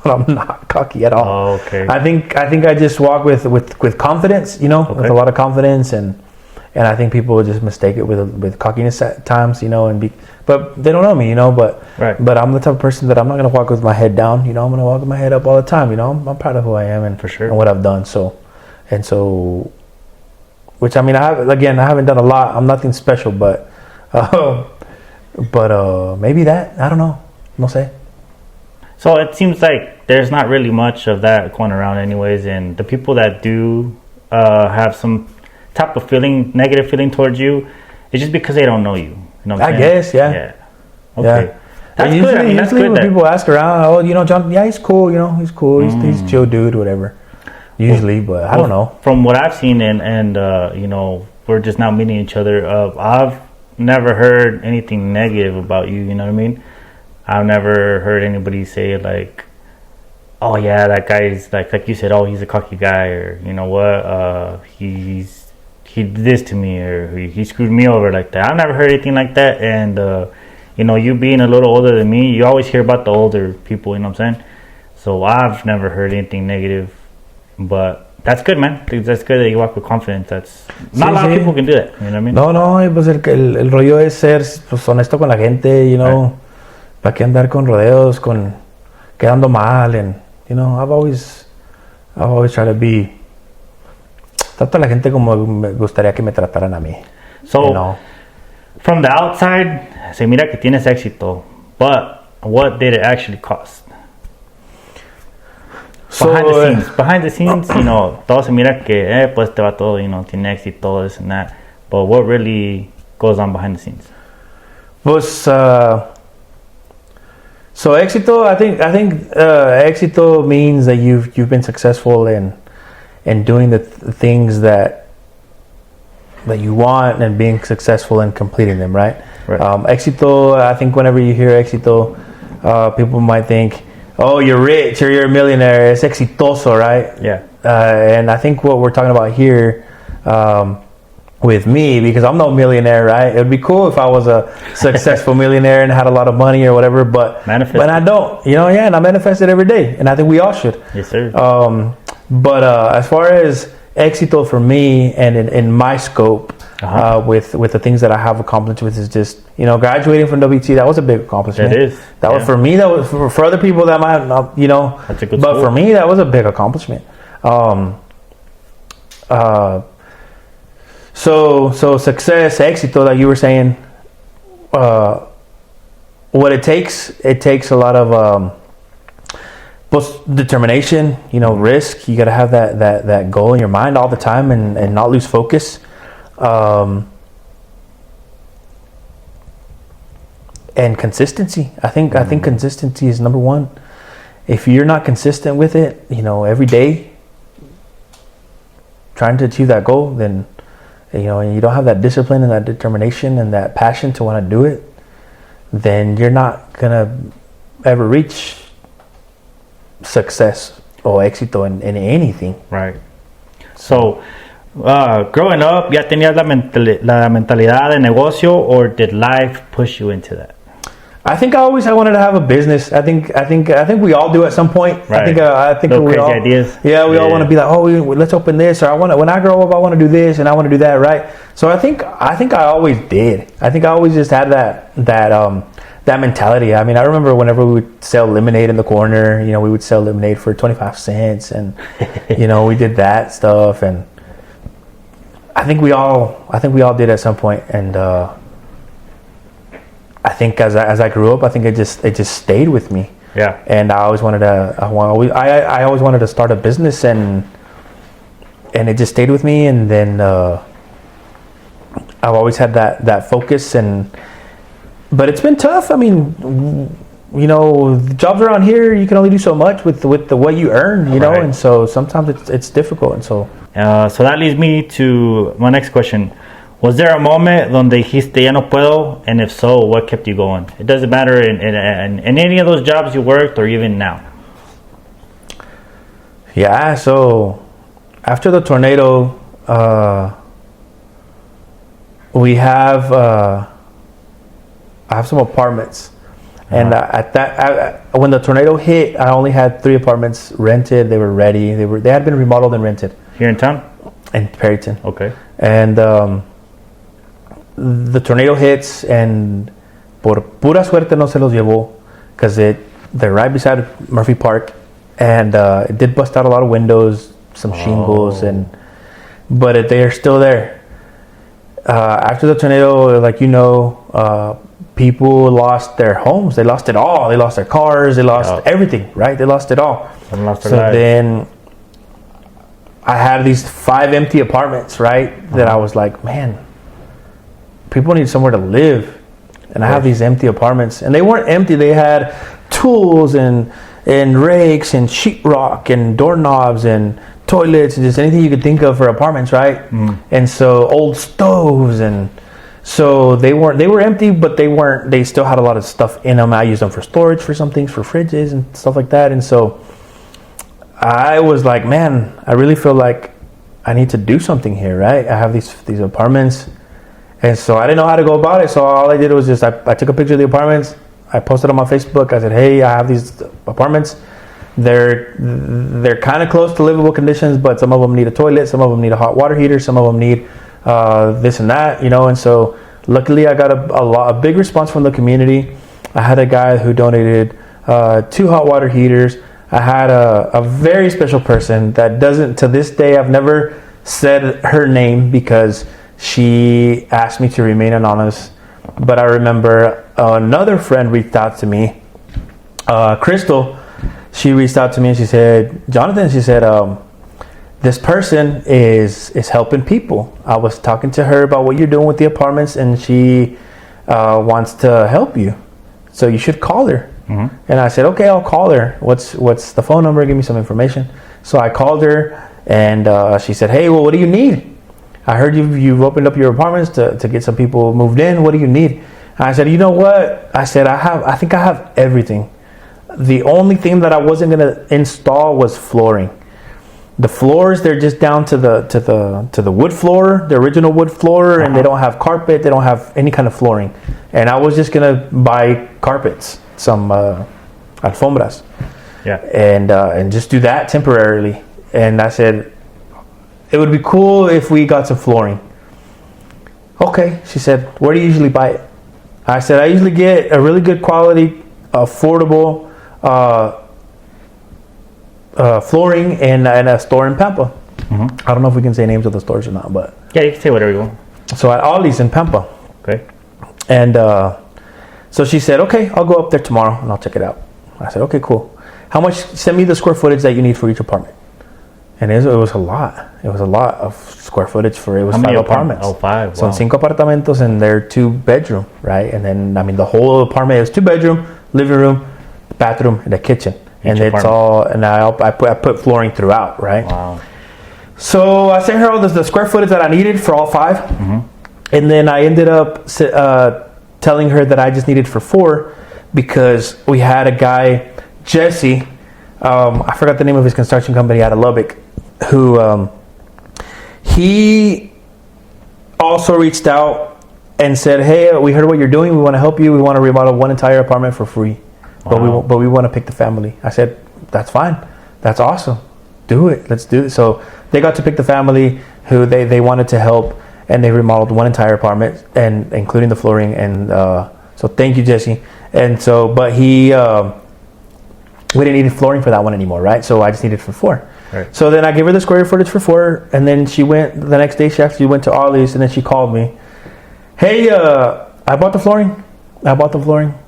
I'm not cocky at all. Oh, okay. I think I just walk with confidence, with a lot of confidence, and I think people would just mistake it with cockiness at times, but they don't know me, but Right. But I'm the type of person that I'm not gonna walk with my head down, I'm gonna walk with my head up all the time, I'm proud of who I am and For sure. and what I've done. So, which I haven't done a lot. I'm nothing special, but maybe that, I don't know, no sé. So it seems like there's not really much of that going around anyways, and the people that do have some type of negative feeling towards you, it's just because they don't know you. What I'm I saying? guess, yeah. Yeah. Okay. Yeah. That's usually, good. I mean, that's usually good. when people ask around, John, yeah, he's cool, he's cool, he's a chill dude, whatever. Usually, but I don't know. From what I've seen, and we're just now meeting each other. I've never heard anything negative about you. You know what I mean? I've never heard anybody say like, "Oh yeah, that guy's like you said. Oh, he's a cocky guy," or you know what? He did this to me, or he screwed me over like that. I've never heard anything like that. And you being a little older than me, you always hear about the older people. You know what I'm saying? So I've never heard anything negative. But that's good, man. That's good that you walk with confidence. That's not a lot of people can do that. You know what I mean? No, pues el rollo es ser pues, honesto con la gente, Right. ¿Para qué andar con rodeos, con quedando mal? And, I've always tried to be, trato a la gente como me gustaría que me trataran a mí. So, from the outside, se mira que tienes éxito. But what did it actually cost? Behind the scenes, todo se mira que, pues te va todo, tiene éxito, this and that. But what really goes on behind the scenes? Pues, so éxito, I think éxito means that you've been successful in doing the things that you want and being successful in completing them, right? Right. Éxito, I think whenever you hear éxito, people might think, oh, you're rich or you're a millionaire. Es exitoso, right? Yeah. And I think what we're talking about here with me, because I'm no millionaire, right? It would be cool if I was a successful millionaire and had a lot of money or whatever, but I don't. And I manifest it every day, and I think we all should. Yes, sir. But as far as éxito for me and in my scope, with the things that I have accomplished with is just graduating from WT. That was a big accomplishment. It is. That was for me. That was for other people that might not. That's a good But school. for me, that was a big accomplishment. So success, éxito that you were saying. What it takes a lot of determination. Risk. You got to have that goal in your mind all the time and not lose focus. And consistency. I think consistency is number one. If you're not consistent with it, every day trying to achieve that goal, then and you don't have that discipline and that determination and that passion to want to do it, then you're not gonna ever reach success or éxito in anything. Right. So, growing up, ¿ya tenías la mentalidad de negocio, or did life push you into that? I think I wanted to have a business. I think we all do at some point. Right. I think Little we crazy all ideas. Yeah, we all want to be like, oh, let's open this, or when I grow up, I want to do this and I want to do that, right? So I think I always did. I think I always just had that mentality. I mean, I remember whenever we would sell lemonade in the corner, we would sell lemonade for 25 cents, and we did that stuff, and I think we all did at some point, and I think as I grew up, I think it just stayed with me. Yeah. And I always wanted to start a business, and it just stayed with me. And then I've always had that focus, but it's been tough. I mean, the jobs around here, you can only do so much with what you earn, know, Right. and so sometimes it's difficult. And so that leads me to my next question. Was there a moment donde dijiste ya no puedo, and if so, what kept you going? It doesn't matter in any of those jobs you worked, or even now. Yeah, so after the tornado, I have some apartments, and when the tornado hit, I only had 3 apartments rented. They were ready. They had been remodeled and rented Here in town? in Perryton. Okay. And the tornado hits, and por pura suerte no se los llevó, because they're right beside Murphy Park, and it did bust out a lot of windows, some shingles, but they're still there. After the tornado, people lost their homes. They lost it all. They lost their cars. They lost everything, right? They lost it all. And lost their So lives. then I had these 5 empty apartments, right? That I was like, man, people need somewhere to live. And I have these empty apartments. And they weren't empty. They had tools and rakes and sheetrock and doorknobs and toilets and just anything you could think of for apartments, right? And so old stoves, and so they were empty, but they still had a lot of stuff in them. I used them for storage, for some things, for fridges and stuff like that. And so I was like, man, I really feel like I need to do something here, right? I have these apartments, and so I didn't know how to go about it. So all I did was just I took a picture of the apartments. I posted on my Facebook. I said, hey, I have these apartments. They're kind of close to livable conditions, but some of them need a toilet, some of them need a hot water heater, some of them need this and that, And so luckily I got a big response from the community. I had a guy who donated 2 hot water heaters. I had a very special person that doesn't, to this day, I've never said her name because she asked me to remain anonymous. But I remember another friend reached out to me, Crystal. She reached out to me and she said, Jonathan, she said, this person is helping people. I was talking to her about what you're doing with the apartments, and she wants to help you. So you should call her. And I said, okay, I'll call her. What's the phone number? Give me some information. So I called her, and she said, hey, well, what do you need? I heard you've opened up your apartments to get some people moved in. What do you need? And I said, you know what? I said, I think I have everything. The only thing that I wasn't going to install was flooring. The floors, they're just down to the wood floor, the original wood floor, and they don't have carpet. They don't have any kind of flooring. And I was just going to buy carpets, some alfombras, and just do that temporarily. And I said, it would be cool if we got some flooring. Okay, she said, where do you usually buy it? I said, I usually get a really good quality, affordable flooring in a store in Pampa. I don't know if we can say names of the stores or not, but yeah, you can say whatever you want. So at Ollie's in Pampa. Okay. And so she said, okay, I'll go up there tomorrow and I'll check it out. I said, okay, cool. How much? Send me the square footage that you need for each apartment. And it was a lot. It was a lot of square footage for it. Was 5 apartments. Oh, 5. Wow. So 5 apartamentos, and they're 2-bedroom, right? And then the whole apartment is 2-bedroom, living room, bathroom, and a kitchen. And it's all. And I put flooring throughout, right? Wow. So I sent her all the square footage that I needed for all 5, and then I ended up telling her that I just needed for 4, because we had a guy, Jesse, I forgot the name of his construction company out of Lubbock, who he also reached out and said, hey, we heard what you're doing. We want to help you. We want to remodel one entire apartment for free. Wow. But we want to pick the family. I said, that's fine. That's awesome. Do it. Let's do it. So they got to pick the family who they wanted to help, and they remodeled one entire apartment, and including the flooring. And so thank you, Jesse. And so, but we didn't need flooring for that one anymore, right? So I just needed for 4. Right. So then I gave her the square footage for 4, and then she went the next day. She actually went to Ollie's, and then she called me. Hey, I bought the flooring.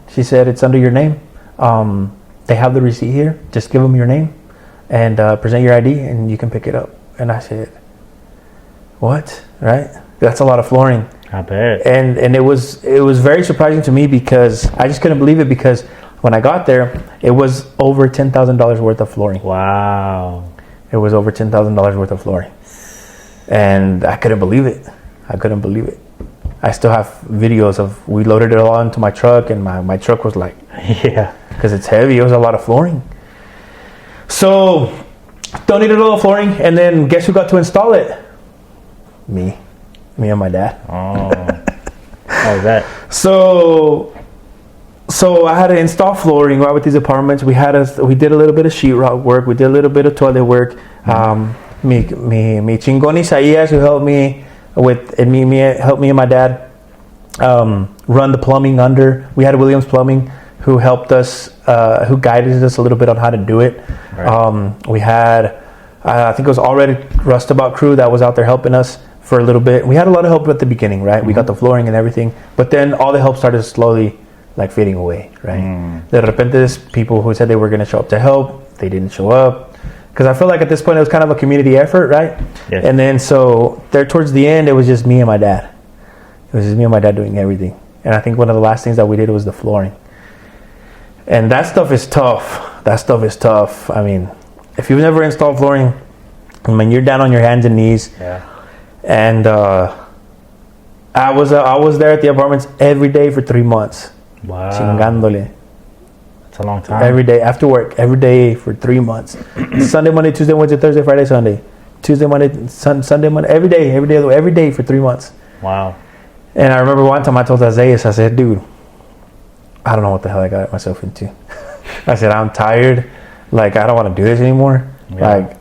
She said, it's under your name. They have the receipt here. Just give them your name and present your ID, and you can pick it up. And I said, what? Right? That's a lot of flooring. I bet. And it was very surprising to me, because I just couldn't believe it, because when I got there, it was over $10,000 worth of flooring. Wow. It was over $10,000 worth of flooring. And I couldn't believe it. I still have videos of, we loaded it all into my truck, and my truck was like, yeah, because it's heavy. It was a lot of flooring. So donated all the flooring, and then guess who got to install it? Me and my dad. Oh, that. So I had to install flooring right with these apartments. We did a little bit of sheetrock work. We did a little bit of toilet work. Mi chingón Isaías, who helped me helped me and my dad run the plumbing under. We had Williams Plumbing, who helped us, who guided us a little bit on how to do it. Right. We had, I think it was already Rustabout crew that was out there helping us for a little bit. We had a lot of help at the beginning, right? Mm-hmm. We got the flooring and everything, but then all the help started slowly like fading away, right? De repente, there's people who said they were going to show up to help. They didn't show up. Because I feel like at this point it was kind of a community effort, right? Yes. And then so there towards the end, it was just me and my dad. It was just me and my dad doing everything. And I think one of the last things that we did was the flooring. And that stuff is tough. I mean, if you've never installed flooring, I mean, you're down on your hands and knees. Yeah. And I was there at the apartments every day for 3 months. Wow. Chingándole. It's a long time. Every day after work, every day for 3 months. Sunday, Monday, Tuesday, Wednesday, Thursday, Friday, Sunday. Tuesday, Monday, Sunday, Monday, every day for 3 months. Wow. And I remember one time I told Isaiah, I said, dude, I don't know what the hell I got myself into. I said, I'm tired. Like, I don't want to do this anymore. Yeah.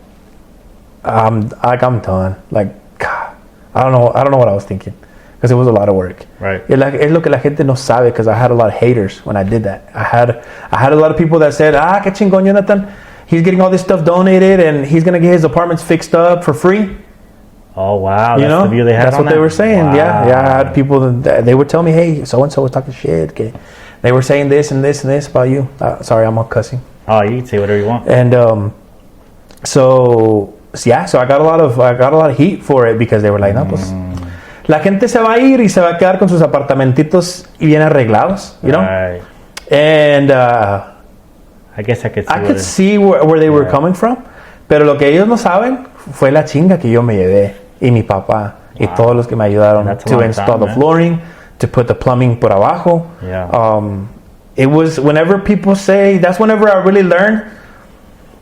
I'm done. Like, God, I don't know what I was thinking. Because it was a lot of work. Right. Es lo que la gente no sabe, because I had a lot of haters when I did that. I had a lot of people that said, que chingón, Jonathan. He's getting all this stuff donated, and he's going to get his apartments fixed up for free. Oh, wow. That's the view they had. That's what they were saying. Wow. Yeah. I had people, they would tell me, hey, so-and-so was talking shit. Okay. They were saying this and this and this about you. Sorry, I'm not cussing. Oh, you can say whatever you want. And so I got a lot of heat for it, because they were like, no, pues, la gente se va a ir y se va a quedar con sus apartamentitos bien arreglados, you know? Right. And I guess I could see where they were coming from, pero lo que ellos no saben fue la chinga que yo me llevé, y mi papá, y todos los que me ayudaron to install the flooring, to put the plumbing por abajo. Yeah. It was, whenever people say, that's whenever I really learned,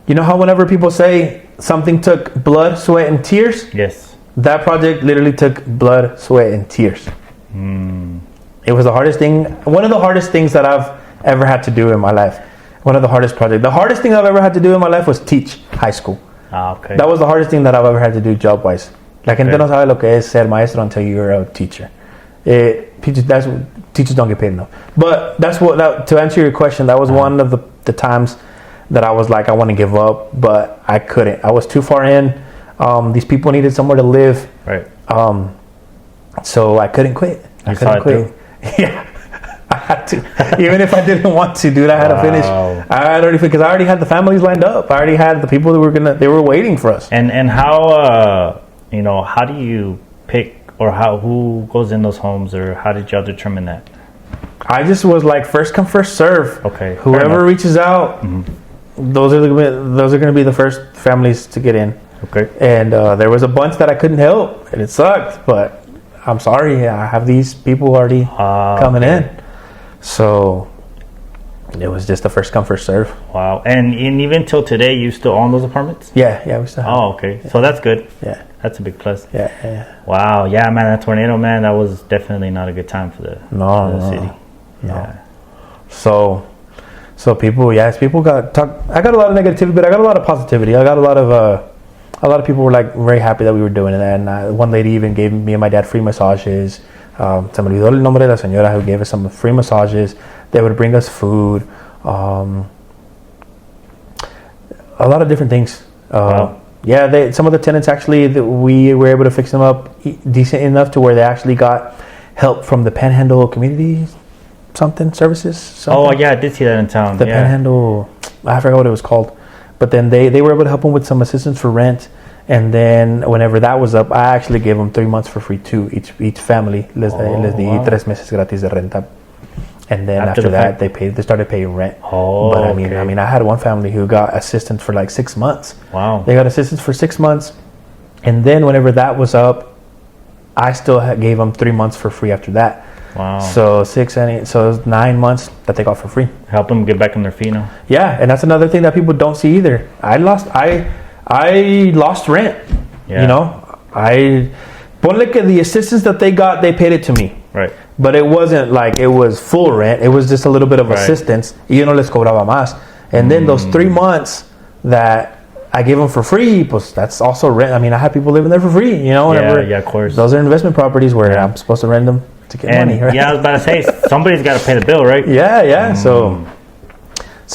you know how whenever people say something took blood, sweat, and tears? Yes. That project literally took blood, sweat, and tears. It was the hardest thing, one of the hardest things that I've ever had to do in my life. One of the hardest projects. The hardest thing I've ever had to do in my life was teach high school. Okay. That was the hardest thing that I've ever had to do job-wise. La gente no sabe lo que es ser maestro until you're a teacher. Teachers don't get paid enough. But to answer your question, that was one of the times that I was like, I want to give up, but I couldn't. I was too far in. These people needed somewhere to live. Right. So I couldn't quit. I couldn't quit. Yeah. I had to. Even if I didn't want to, dude, I had to finish. Because I already had the families lined up. I already had the people that they were waiting for us. And how how do you pick, or who goes in those homes, or how did y'all determine that? I just was like, first come, first serve. Okay. Whoever reaches out, those are going to be the first families to get in. Okay. And there was a bunch that I couldn't help, and it sucked, but I'm sorry. I have these people already coming in. So it was just the first come, first serve. Wow. And even till today, you still own those apartments? Yeah, we still have. Oh, okay. So that's good. Yeah. That's a big plus. Yeah. Wow. Yeah, man, that tornado, man, that was definitely not a good time for the city. No. Yeah. So people, people got talk. I got a lot of negativity, but I got a lot of positivity. I got a lot of people were like very happy that we were doing it. And one lady even gave me and my dad free massages. Se me olvidó el nombre de la señora who gave us some free massages. They would bring us food. A lot of different things. Wow. Yeah, some of the tenants actually, we were able to fix them up decent enough to where they actually got help from the Panhandle Community Services. Oh, yeah, I did see that in town. The Panhandle, I forgot what it was called. But then they were able to help them with some assistance for rent. And then whenever that was up, I actually gave them 3 months for free too. Each family les di 3 meses gratis de renta. And then after that, they started paying rent. Oh, but I mean, I had one family who got assistance for like 6 months. Wow. They got assistance for 6 months, and then whenever that was up, I still gave them 3 months for free after that. Wow. So 6 and 8, so it was 9 months that they got for free. Help them get back on their feet now. Yeah, and that's another thing that people don't see either. I lost rent. Yeah. You know, ponle que the assistance that they got, they paid it to me. Right. But it wasn't like it was full rent. It was just a little bit of assistance. Y yo no les cobraba más. And then those 3 months that I gave them for free, pues that's also rent. I mean, I had people living there for free, you know. Yeah, of course. Those are investment properties where I'm supposed to rent them to get money, right? Yeah, I was about to say, somebody's got to pay the bill, right? Yeah. So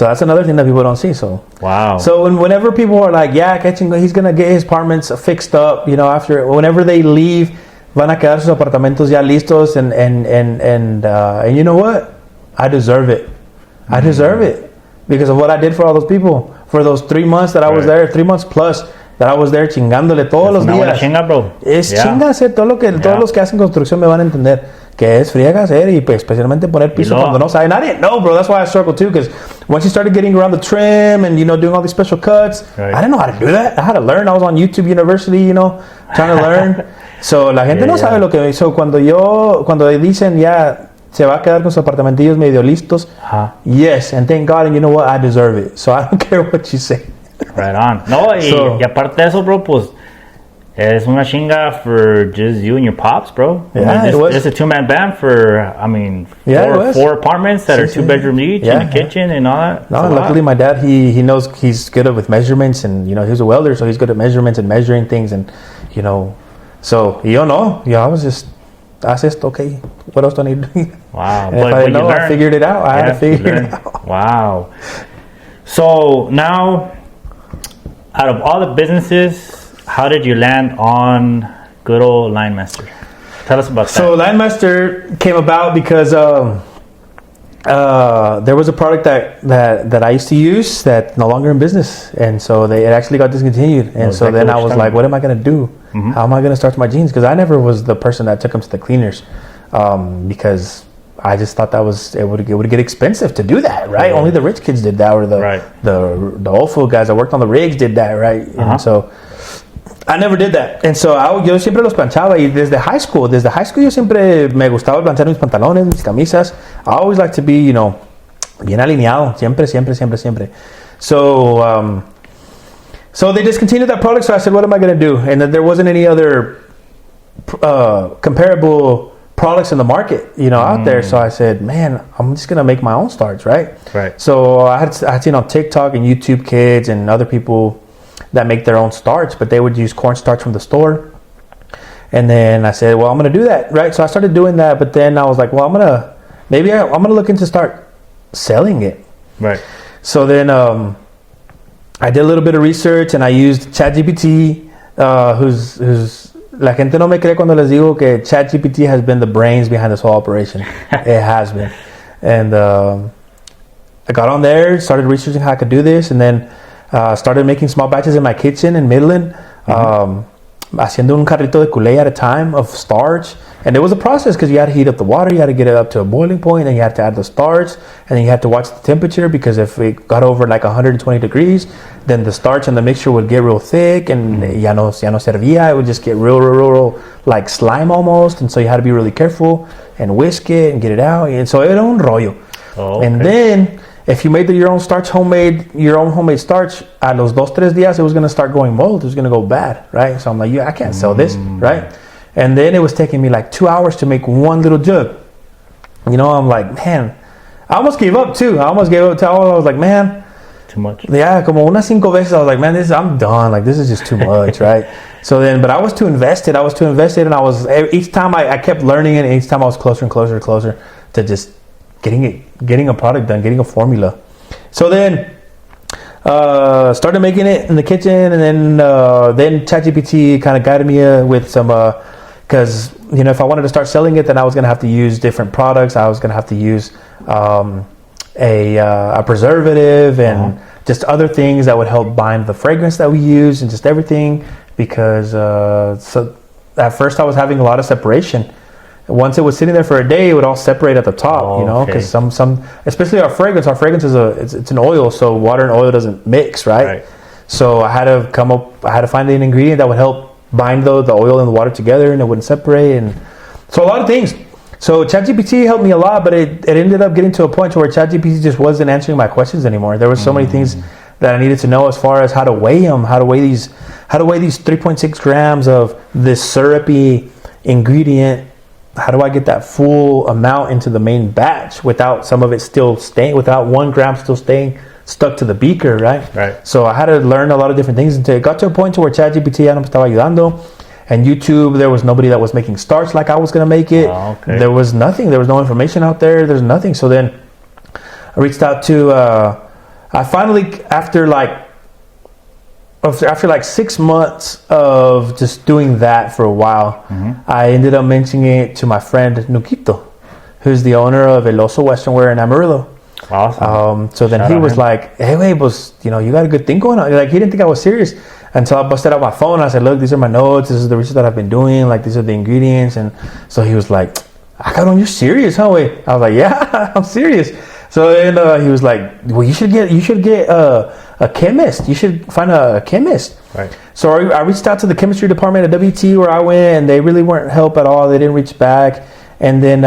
that's another thing that people don't see. So wow. So whenever people are like, he's gonna get his apartments fixed up, you know, whenever they leave, van a quedar sus apartamentos ya listos, and you know what? I deserve it. I deserve it because of what I did for all those people for those 3 months that I was there, 3 months plus that I was there chingándole todos los días. Chinga, bro. Es chinga hacer todo lo que todos los que hacen construcción me van a entender. Que es friega hacer y pues especialmente poner piso cuando no sabe. And I didn't know, bro. That's why I struggled too, because once you started getting around the trim and, you know, doing all these special cuts, I didn't know how to do that. I had to learn. I was on YouTube University, you know, trying to learn. So la gente no sabe lo que hizo. Cuando dicen ya se va a quedar con sus apartamentillos medio listos, yes, and thank God, and you know what, I deserve it. So I don't care what you say. Right on. No, y aparte de eso, bro, pues es una chinga for just you and your pops, bro. Yeah, it was. It's a 2-man band for, four apartments that are 2-bedroom each, and a kitchen and all that. No, luckily my dad, he knows, he's good with measurements, and, you know, he's a welder, so he's good at measurements and measuring things, and, you know, so, I was just, I said, okay, what else do I need to do? Wow. And if I didn't know, I figured it out. I had to figure it out. Wow. So now, out of all the businesses, how did you land on good old LineMaster? Tell us about that. So LineMaster came about because there was a product that I used to use that's no longer in business, and so it actually got discontinued. And so then I was like, what am I going to do? Mm-hmm. How am I going to starch my jeans? Because I never was the person that took them to the cleaners, because I just thought that it would get expensive to do that, right? Only the rich kids did that, or the old food guys that worked on the rigs did that, right? And so I never did that. And so yo siempre los planchaba, y desde high school yo siempre me gustaba planchar mis pantalones, mis camisas. I always like to be, you know, bien alineado, siempre. So they discontinued that product, so I said, what am I going to do? And then there wasn't any other comparable products in the market, you know, out there. So I said, man, I'm just going to make my own starch, right? Right. So I had seen on TikTok and YouTube Kids and other people that make their own starch, but they would use cornstarch from the store. And then I said, well, I'm going to do that, right? So I started doing that, but then I was like, well, I'm going to look into start selling it. Right. So then I did a little bit of research, and I used ChatGPT, who's la gente no me cree cuando les digo que ChatGPT has been the brains behind this whole operation. It has been. And I got on there, started researching how I could do this, and then started making small batches in my kitchen in Midland, haciendo un carrito de culé at a time of starch. And it was a process, because you had to heat up the water, you had to get it up to a boiling point, and you had to add the starch, and then you had to watch the temperature, because if it got over like 120 degrees, then the starch and the mixture would get real thick, and ya no servía. It would just get real like slime almost, and so you had to be really careful and whisk it and get it out. And so era un rollo. Oh, okay. And then if you made your own homemade starch, a los 2-3 días, it was going to start going mold. It was going to go bad, right? So I'm like, yeah, I can't sell this, right? And then it was taking me like 2 hours to make one little jug. You know, I'm like, man, I almost gave up too. I was like, man, too much. Yeah, como unas 5 veces, I was like, man, I'm done. Like, this is just too much, right? So then, but I was too invested. And each time I kept learning it, and each time I was closer and closer to just getting a product done, getting a formula. So then, started making it in the kitchen, and then ChatGPT kind of guided me with some, because, you know, if I wanted to start selling it, then I was going to have to use different products. I was going to have to use, a preservative and just other things that would help bind the fragrance that we use and just everything, because so at first I was having a lot of separation. Once it was sitting there for a day, it would all separate at the top, you know, because some especially our fragrance is it's an oil, so water and oil doesn't mix, right? So I had to find an ingredient that would help bind the oil and the water together, and it wouldn't separate, and so a lot of things. So ChatGPT helped me a lot, but it ended up getting to a point where ChatGPT just wasn't answering my questions anymore. There were so many things that I needed to know as far as how to weigh them, how to weigh these 3.6 grams of this syrupy ingredient. How do I get that full amount into the main batch without some of it still staying, without 1 gram still staying stuck to the beaker, right? So I had to learn a lot of different things until it got to a point to where ChatGPT ya no me estaba ayudando. And YouTube, there was nobody that was making starch like I was going to make it. There was nothing. There was no information out there. There's nothing. So then I reached out to, I finally, after like 6 months of just doing that for a while, I ended up mentioning it to my friend Nuquito, who's the owner of El Oso Western Wear in Amarillo. Awesome. So then he was like, hey, wait, you know, you got a good thing going on. Like, he didn't think I was serious until I busted out my phone. I said, look, these are my notes. This is the research that I've been doing. Like, these are the ingredients. And so he was like, I got on, you're serious, huh? Wait. I was like, yeah, I'm serious. So then he was like, well, you should get a chemist. You should find a chemist. Right. So I reached out to the chemistry department at WT where I went, and they really weren't help at all. They didn't reach back. And then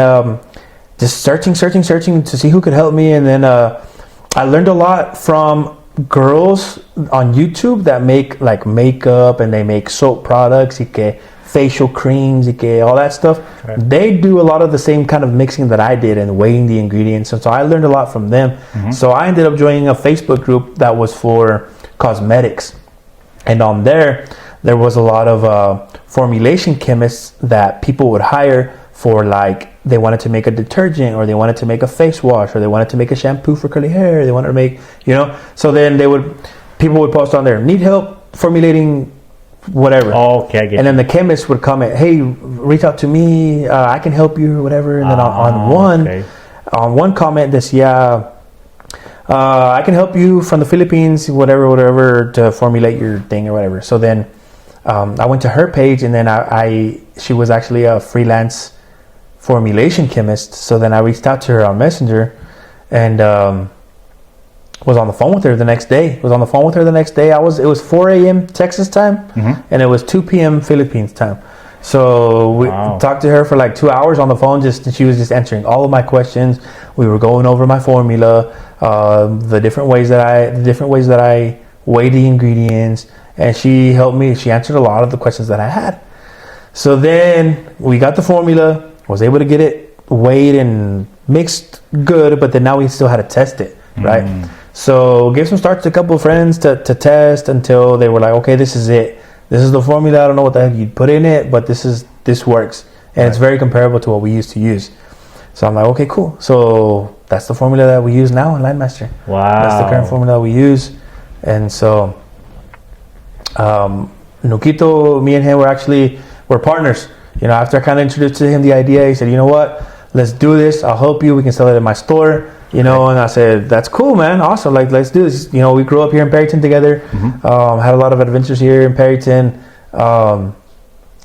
just searching to see who could help me. And then I learned a lot from girls on YouTube that make like makeup, and they make soap products, facial creams, all that stuff. Right. They do a lot of the same kind of mixing that I did and weighing the ingredients. And so I learned a lot from them. So I ended up joining a Facebook group that was for cosmetics. And on there was a lot of formulation chemists that people would hire for, like, they wanted to make a detergent, or they wanted to make a face wash, or they wanted to make a shampoo for curly hair. They wanted to make, you know. So then people would post on there, need help formulating whatever. Okay, I get it. And then the chemist would comment, hey, reach out to me, I can help you, or whatever. And then on one comment, I can help you from the Philippines, whatever, to formulate your thing or whatever. So then I went to her page, and then she was actually a freelance formulation chemist. So then I reached out to her on Messenger, and was on the phone with her the next day. It was 4 a.m. Texas time, and it was 2 p.m. Philippines time. So we talked to her for like 2 hours on the phone. She was just answering all of my questions. We were going over my formula, the different ways that I weigh the ingredients, and she helped me. She answered a lot of the questions that I had. So then we got the formula, was able to get it weighed and mixed good, but then now we still had to test it, right? So gave some starch to a couple of friends to test until they were like, okay, this is it. This is the formula. I don't know what the heck you put in it, but this works. And it's very comparable to what we used to use. So I'm like, okay, cool. So that's the formula that we use now in LineMaster. Wow. That's the current formula that we use. And so Nuquito, me and him we're partners. You know, after I kind of introduced to him the idea, he said, you know what, let's do this. I'll help you. We can sell it in my store. You know, and I said, that's cool, man. Awesome. Like, let's do this. You know, we grew up here in Perryton together. Had a lot of adventures here in Perryton.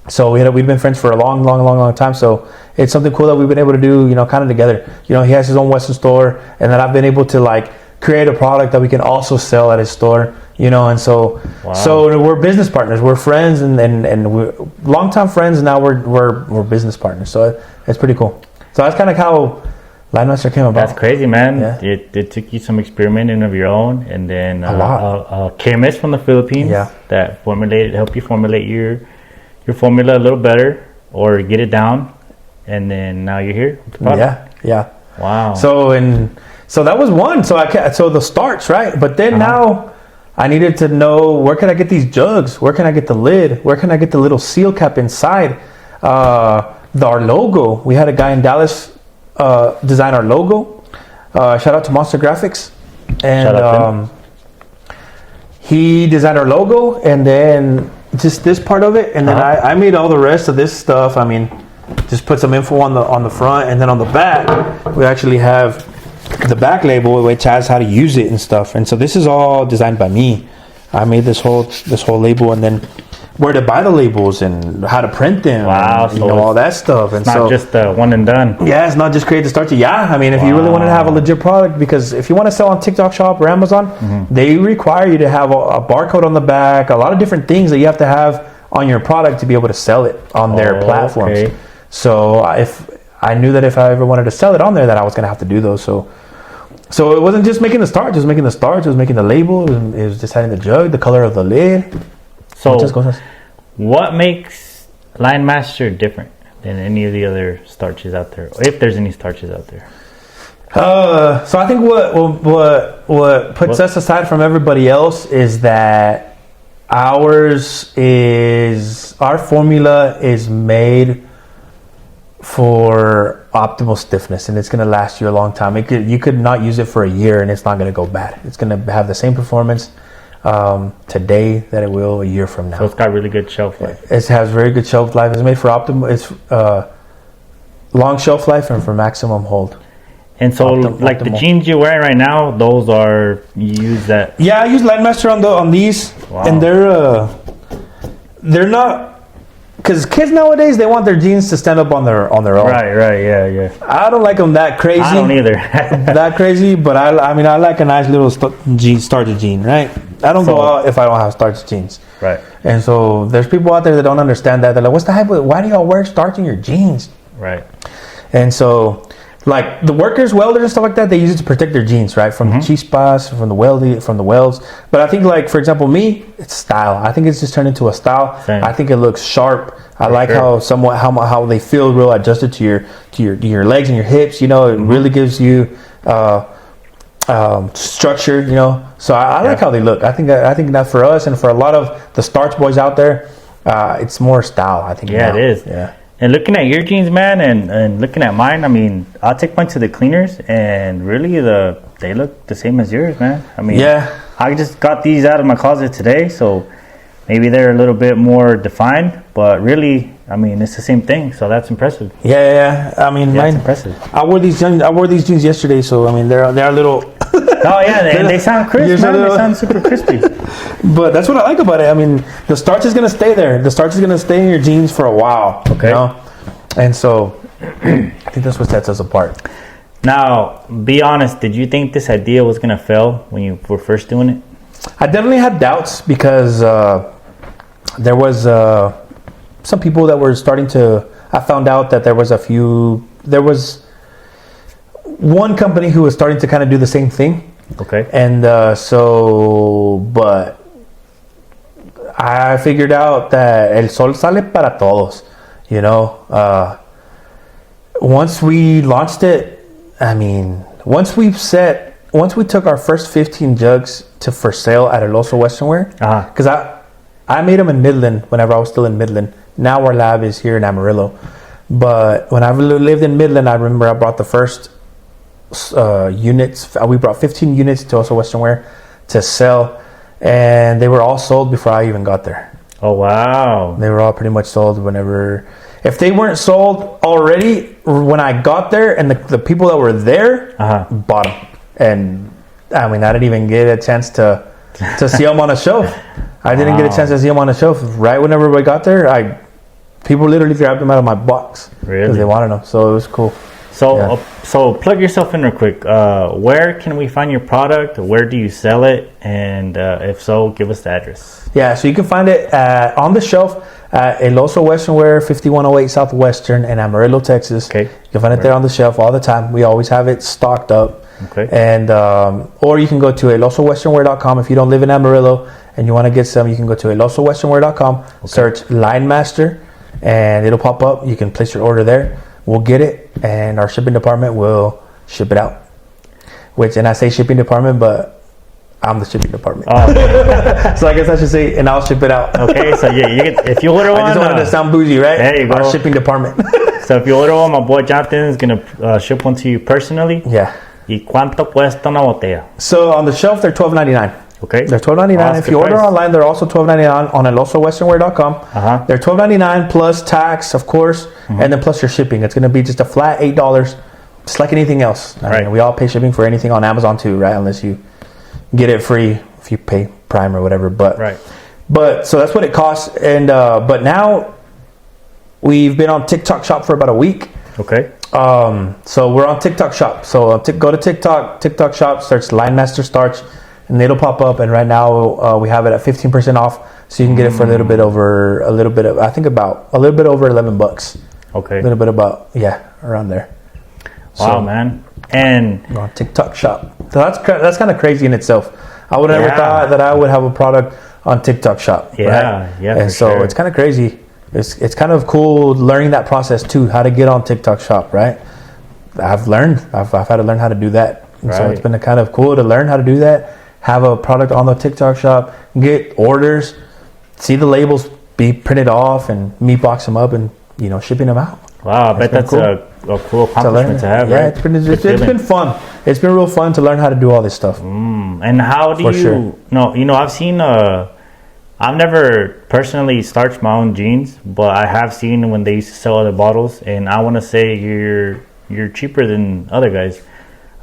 So we've been friends for a long time. So it's something cool that we've been able to do, you know, kind of together. You know, he has his own Western store, and then I've been able to like create a product that we can also sell at his store. You know, and so we're business partners. We're friends, and we're longtime friends. And now we're business partners. So it's pretty cool. So that's kind of how LineMaster came about. That's crazy, man. Yeah. It took you some experimenting of your own, and then A lot. a chemist from the Philippines that helped you formulate your formula a little better or get it down, and then now you're here with the product. Yeah. Wow. So that was one. So the starch, right? But then now I needed to know, where can I get these jugs? Where can I get the lid? Where can I get the little seal cap inside? Our logo. We had a guy in Dallas design our logo. Shout out to Monster Graphics, and he designed our logo, and then just this part of it, and then I made all the rest of this stuff. I mean, just put some info on the front, and then on the back we actually have the back label, which has how to use it and stuff. And so this is all designed by me. I made this whole label, and then where to buy the labels and how to print them. Wow, and, all that stuff. And it's not just one and done. Yeah, it's not just create the starch. Yeah, I mean, if you really wanted to have a legit product, because if you want to sell on TikTok Shop or Amazon, they require you to have a barcode on the back, a lot of different things that you have to have on your product to be able to sell it on their platforms. Okay. So if I knew that if I ever wanted to sell it on there, that I was going to have to do those. So it wasn't just making the starch. It was making the starch. It was making the label. It was just having the jug, the color of the lid. So what makes LineMaster different than any of the other starches out there, if there's any starches out there? So I think what puts us aside from everybody else is that our formula is made for optimal stiffness, and it's going to last you a long time. You could not use it for a year and it's not going to go bad. It's going to have the same performance today that it will a year from now. So it's got really good shelf life. It has very good shelf life. It's made for optimal. It's long shelf life and for maximum hold. And so, the jeans you're wearing right now, those are, you use that? Yeah, I use LineMaster on these, and they're not, because kids nowadays, they want their jeans to stand up on their own. Right, yeah. I don't like them that crazy. I don't either. that crazy, but I mean, I like a nice little starched jean, right? I don't go out if I don't have starched jeans. Right. And so there's people out there that don't understand that. They're like, what's the hype? Why do y'all wear starch in your jeans? Right. And so, like, the workers, welders and stuff like that, they use it to protect their jeans, right? From the chispas, from the welds. But I think, like, for example, me, it's style. I think it's just turned into a style. Same. I think it looks sharp. I like how they feel real adjusted to your legs and your hips. You know, it really gives you structure. You know, so I like how they look. I think that for us and for a lot of the starch boys out there, it's more style. I think. Yeah, it is. Yeah. And looking at your jeans, man, and looking at mine, I mean, I'll take mine to the cleaners, and really they look the same as yours, man. I mean, I just got these out of my closet today, so maybe they're a little bit more defined, but really, I mean, it's the same thing. So that's impressive. Yeah. I mean, that's impressive. I wore these jeans yesterday, so I mean, they're a little. Oh yeah, they sound crisp, man. They sound super crispy. But that's what I like about it. I mean, the starch is gonna stay there. The starch is gonna stay in your jeans for a while. Okay. You know? And so, I think that's what sets us apart. Now, be honest. Did you think this idea was gonna fail when you were first doing it? I definitely had doubts because there was some people that were starting to. I found out that there was one company who was starting to kind of do the same thing. Okay. And but I figured out that el sol sale para todos. You know, once we launched it, I mean, once we took our first 15 jugs for sale at El Oso Western Wear, because I made them in Midland whenever I was still in Midland. Now our lab is here in Amarillo. But when I lived in Midland, I remember I brought the first units. We brought 15 units to also Western Wear to sell, and they were all sold before I even got there. Oh wow! They were all pretty much sold if they weren't sold already when I got there, and the people that were there bought them. And I mean, I didn't even get a chance to see them on a shelf. I didn't get a chance to see them on a shelf. Right whenever we got there, people literally grabbed them out of my box because they wanted them. So it was cool. So plug yourself in real quick. Where can we find your product? Where do you sell it? And if so, give us the address. Yeah, so you can find it on the shelf at El Oso Western Wear, 5108 Southwestern in Amarillo, Texas. Okay. You can find it there on the shelf all the time. We always have it stocked up. Okay. And or you can go to elosowesternwear.com. If you don't live in Amarillo and you want to get some, you can go to elosowesternwear.com, search LineMaster, and it'll pop up. You can place your order there. We'll get it, and our shipping department will ship it out. And I say shipping department, but I'm the shipping department. Oh. So I guess I should say, and I'll ship it out. Okay, so yeah, if you order one, I just wanted to sound bougie, right? There you go. Our shipping department. So if you order one, my boy Jonathan is gonna ship one to you personally. Yeah. ¿Y cuánto cuesta una botella? So on the shelf, they're $12.99. Okay. They're $12.99. If you order online, they're also $12.99 on elosowesternwear.com. They're $12.99 plus tax, of course, and then plus your shipping. It's going to be just a flat $8, just like anything else. I mean, we all pay shipping for anything on Amazon too, right? Unless you get it free if you pay Prime or whatever. But so that's what it costs. And but now we've been on TikTok Shop for about a week. Okay. So we're on TikTok Shop. So go to TikTok Shop, search LineMaster Starch, and it'll pop up. And right now we have it at 15% off, so you can get it for a little bit over a little bit over $11. Okay. A little bit around there. Wow, man. And we're on TikTok Shop. So that's kind of crazy in itself. I would have never thought that I would have a product on TikTok Shop. Yeah, right? yeah. And so it's kind of crazy. It's kind of cool learning that process too, how to get on TikTok Shop, right? I've had to learn how to do that. And so it's been kind of cool to learn how to do that, have a product on the TikTok Shop, get orders, see the labels be printed off, and me box them up and, shipping them out. Wow, I bet that's cool. A cool accomplishment to have, right? It's been fun. It's been real fun to learn how to do all this stuff. And how do you... No, I've seen... I've never personally starched my own jeans, but I have seen when they used to sell other bottles, and I want to say you're cheaper than other guys.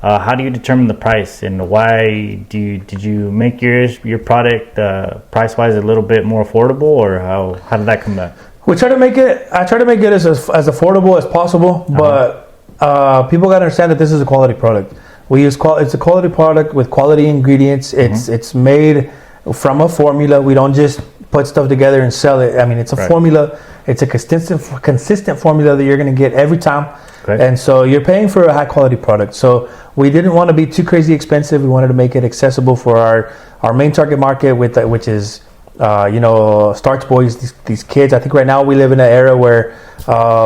How do you determine the price, and why did you make your product price wise a little bit more affordable, or how did that come back? I try to make it as affordable as possible, but people got to understand that this is a quality product. It's a quality product with quality ingredients. It's made from a formula. We don't just put stuff together and sell it. I mean, it's a formula. It's a consistent formula that you're going to get every time. Okay. And so you're paying for a high quality product. So we didn't want to be too crazy expensive. We wanted to make it accessible for our main target market, which is starch boys, these kids. I think right now we live in an era where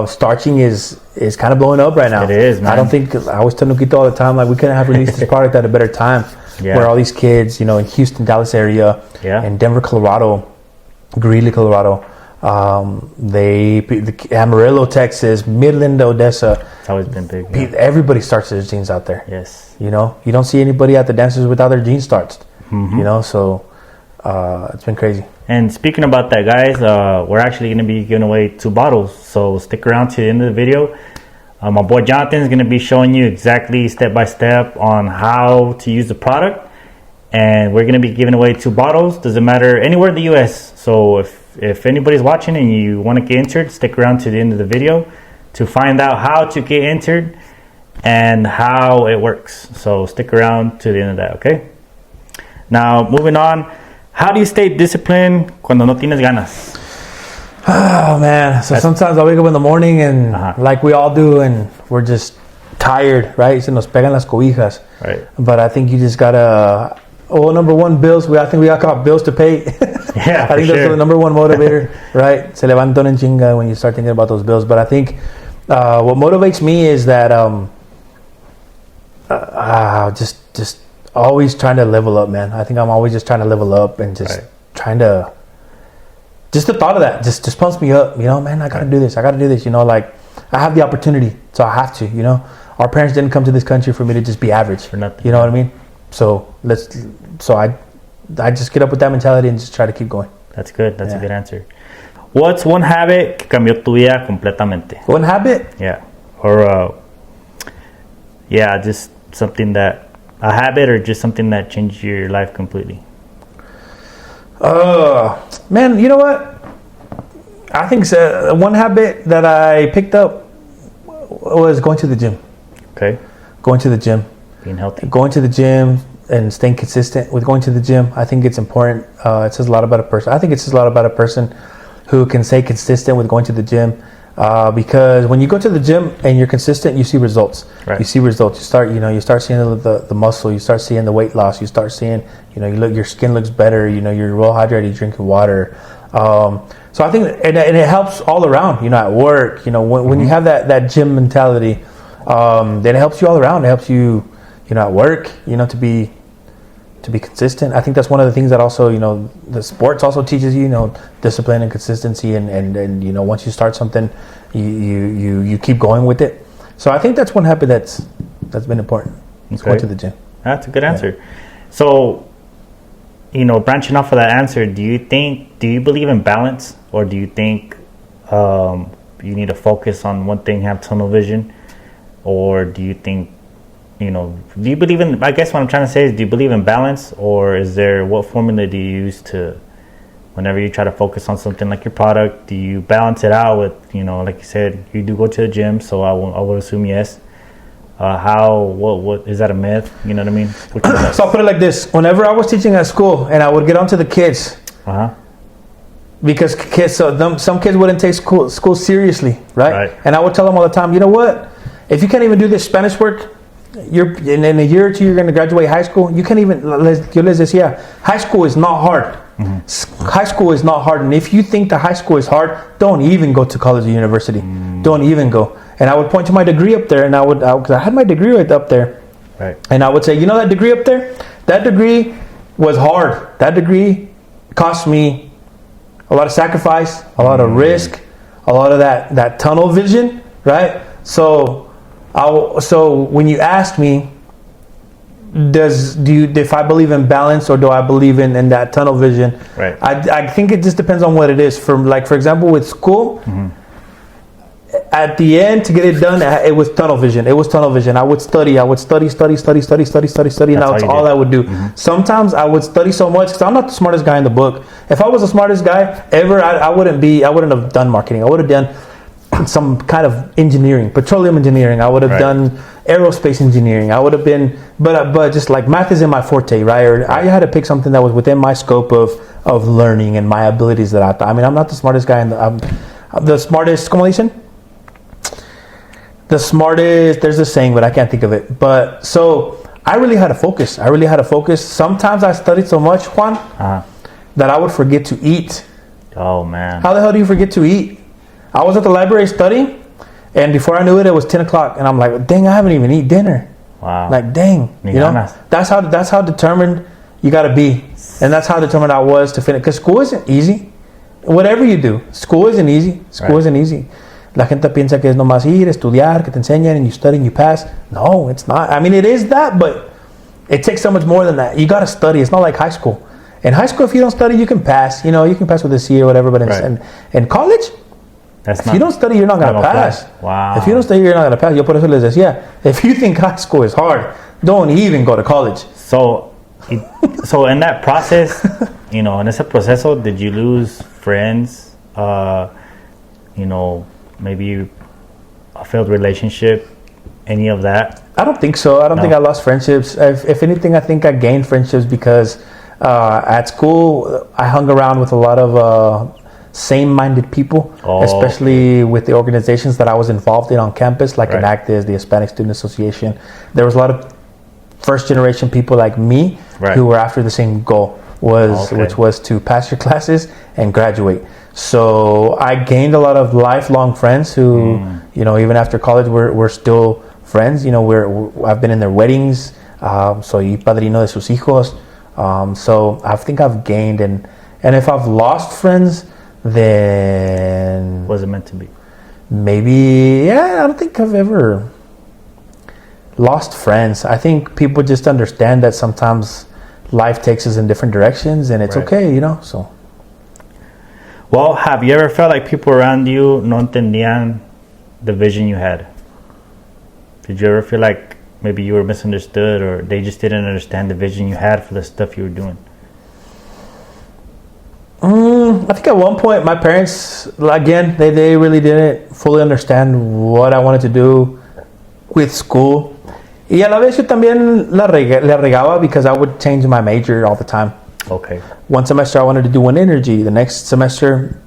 starching is kind of blowing up right now. It is, man. I always tell Nuquito all the time, like, we couldn't have released this product at a better time. Yeah. Where all these kids, in Houston, Dallas area, and Denver, Colorado, Greeley, Colorado, Amarillo, Texas, Midland, Odessa. It's always been big. Yeah. Everybody starts their jeans out there. Yes. You don't see anybody at the dances without their jeans starched. So it's been crazy. And speaking about that, guys, we're actually going to be giving away 2 bottles. So stick around to the end of the video. My boy Jonathan is going to be showing you exactly step by step on how to use the product, and we're going to be giving away 2 bottles. Doesn't matter anywhere in the US. So if anybody's watching and you want to get entered, stick around to the end of the video to find out how to get entered and how it works. So stick around to the end of that, okay? Now, moving on, how do you stay disciplined cuando no tienes ganas? Oh man, so sometimes I wake up in the morning and like we all do, and we're just tired, right? Se nos pegan las cobijas. Right. But I think you just gotta, number one, bills. I think we all got bills to pay. Yeah, I think that's the number one motivator, right? Se levantan en chinga when you start thinking about those bills. But I think what motivates me is that just always trying to level up, man. I think I'm always just trying to level up and just trying to. Just the thought of that just pumps me up, man, I gotta do this, like I have the opportunity, so I have to, our parents didn't come to this country for me to just be average, for nothing. You know what I mean? So I just get up with that mentality and just try to keep going. That's good. That's a good answer. What's one habit que cambió tu vida completamente? One habit? Yeah. Or, just something a habit or just something that changed your life completely. Man, you know what? I think one habit that I picked up was going to the gym. Okay. Going to the gym. Being healthy. Going to the gym and staying consistent with going to the gym. I think it's important. It says a lot about a person. I think it says a lot about a person who can stay consistent with going to the gym. Because when you go to the gym and you're consistent, you see results. Right. You see results. You start seeing the muscle. You start seeing the weight loss. You start seeing, your skin looks better. You're well hydrated, drinking water. So I think, and it helps all around. At work. When you have that gym mentality, then it helps you all around. It helps you, at work. To be consistent. I think that's one of the things that also, the sports also teaches you, discipline and consistency, and once you start something, you keep going with it. So I think that's one habit that's been important. It's going to the gym. That's a good answer. Yeah. So, branching off of that answer, do you believe in balance, or do you think you need to focus on one thing, have tunnel vision, or do you think do you believe in, I guess what I'm trying to say is, do you believe in balance, or what formula do you use to, whenever you try to focus on something like your product, do you balance it out with, like you said, you do go to the gym, so I would assume yes. What is that a myth? You know what I mean? So I'll put it like this. Whenever I was teaching at school and I would get onto the kids, because some kids wouldn't take school seriously, right? And I would tell them all the time, you know what? If you can't even do this Spanish work, in a year or two you're going to graduate high school. You can't even, high school is not hard. High school is not hard, and if you think that high school is hard, don't even go to college or university. Don't even go. And I would point to my degree up there, and because I had my degree right up there, right? And I would say, that degree up there, that degree was hard. That degree cost me a lot of sacrifice, a lot of risk, a lot of that tunnel vision, right? So when you ask me, if I believe in balance or do I believe in that tunnel vision, right? I think it just depends on what it is. For example, with school, at the end to get it done, it was tunnel vision. I would study, and that's all I would do. Sometimes I would study so much because I'm not the smartest guy in the book. If I was the smartest guy ever, I wouldn't have done marketing. I would have done some kind of engineering, petroleum engineering. I would have done aerospace engineering. I would have been, but just like math is in my forte, right? Or I had to pick something that was within my scope of learning and my abilities that I thought. I mean, I'm not the smartest guy I'm the smartest. ¿Cómo dicen? The smartest. There's a saying, but I can't think of it. But so I really had to focus. Sometimes I studied so much, Juan, that I would forget to eat. Oh man! How the hell do you forget to eat? I was at the library studying, and before I knew it, it was 10 o'clock, and I'm like, dang, I haven't even eaten dinner. Wow. Like, dang. That's how determined you got to be. And that's how determined I was to finish. Because school isn't easy. Whatever you do, school isn't easy. Isn't easy. La gente piensa que es nomás ir, estudiar, que te enseñan, and you study and you pass. No, it's not. I mean, it is that, but it takes so much more than that. You got to study. It's not like high school. In high school, if you don't study, you can pass. You can pass with a C or whatever. But in college, if you don't study, you're not going to pass. Wow. If you don't study, you're not going to pass. Yo por eso les decía, if you think high school is hard, don't even go to college. So in that process, en ese proceso, did you lose friends? Maybe a failed relationship? Any of that? I don't think so. I don't think I lost friendships. If anything, I think I gained friendships because at school, I hung around with a lot of same-minded people, especially with the organizations that I was involved in on campus, like Enactus, the Hispanic Student Association. There was a lot of first-generation people like me who were after the same goal, which was to pass your classes and graduate. So I gained a lot of lifelong friends who, even after college, we're still friends. I've been in their weddings, soy padrino de sus hijos. So I think I've gained, and if I've lost friends, then was it meant to be? Maybe, I don't think I've ever lost friends. I think people just understand that sometimes life takes us in different directions, and it's okay, so. Well, have you ever felt like people around you no entendían the vision you had? Did you ever feel like maybe you were misunderstood, or they just didn't understand the vision you had for the stuff you were doing? I think at one point my parents, again, they really didn't fully understand what I wanted to do with school. Y a la vez yo también le regaba because I would change my major all the time. Okay. One semester I wanted to do wind energy. The next semester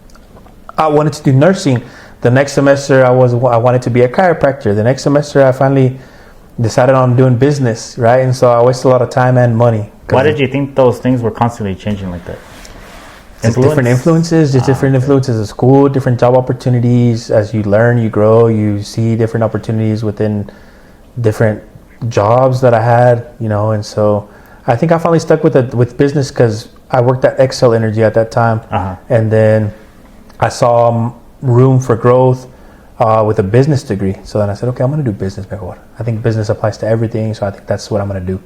I wanted to do nursing. The next semester I wanted to be a chiropractor. The next semester I finally decided on doing business, right? And so I wasted a lot of time and money. Why did you think those things were constantly changing like that? Just different influences, influences of school, different job opportunities. As you learn, you grow, you see different opportunities within different jobs that I had, you know. And so I think I finally stuck with business because I worked at Excel Energy at that time. And then I saw room for growth with a business degree. So then I said, okay, I'm going to do business mejor. I think business applies to everything, so I think that's what I'm going to do.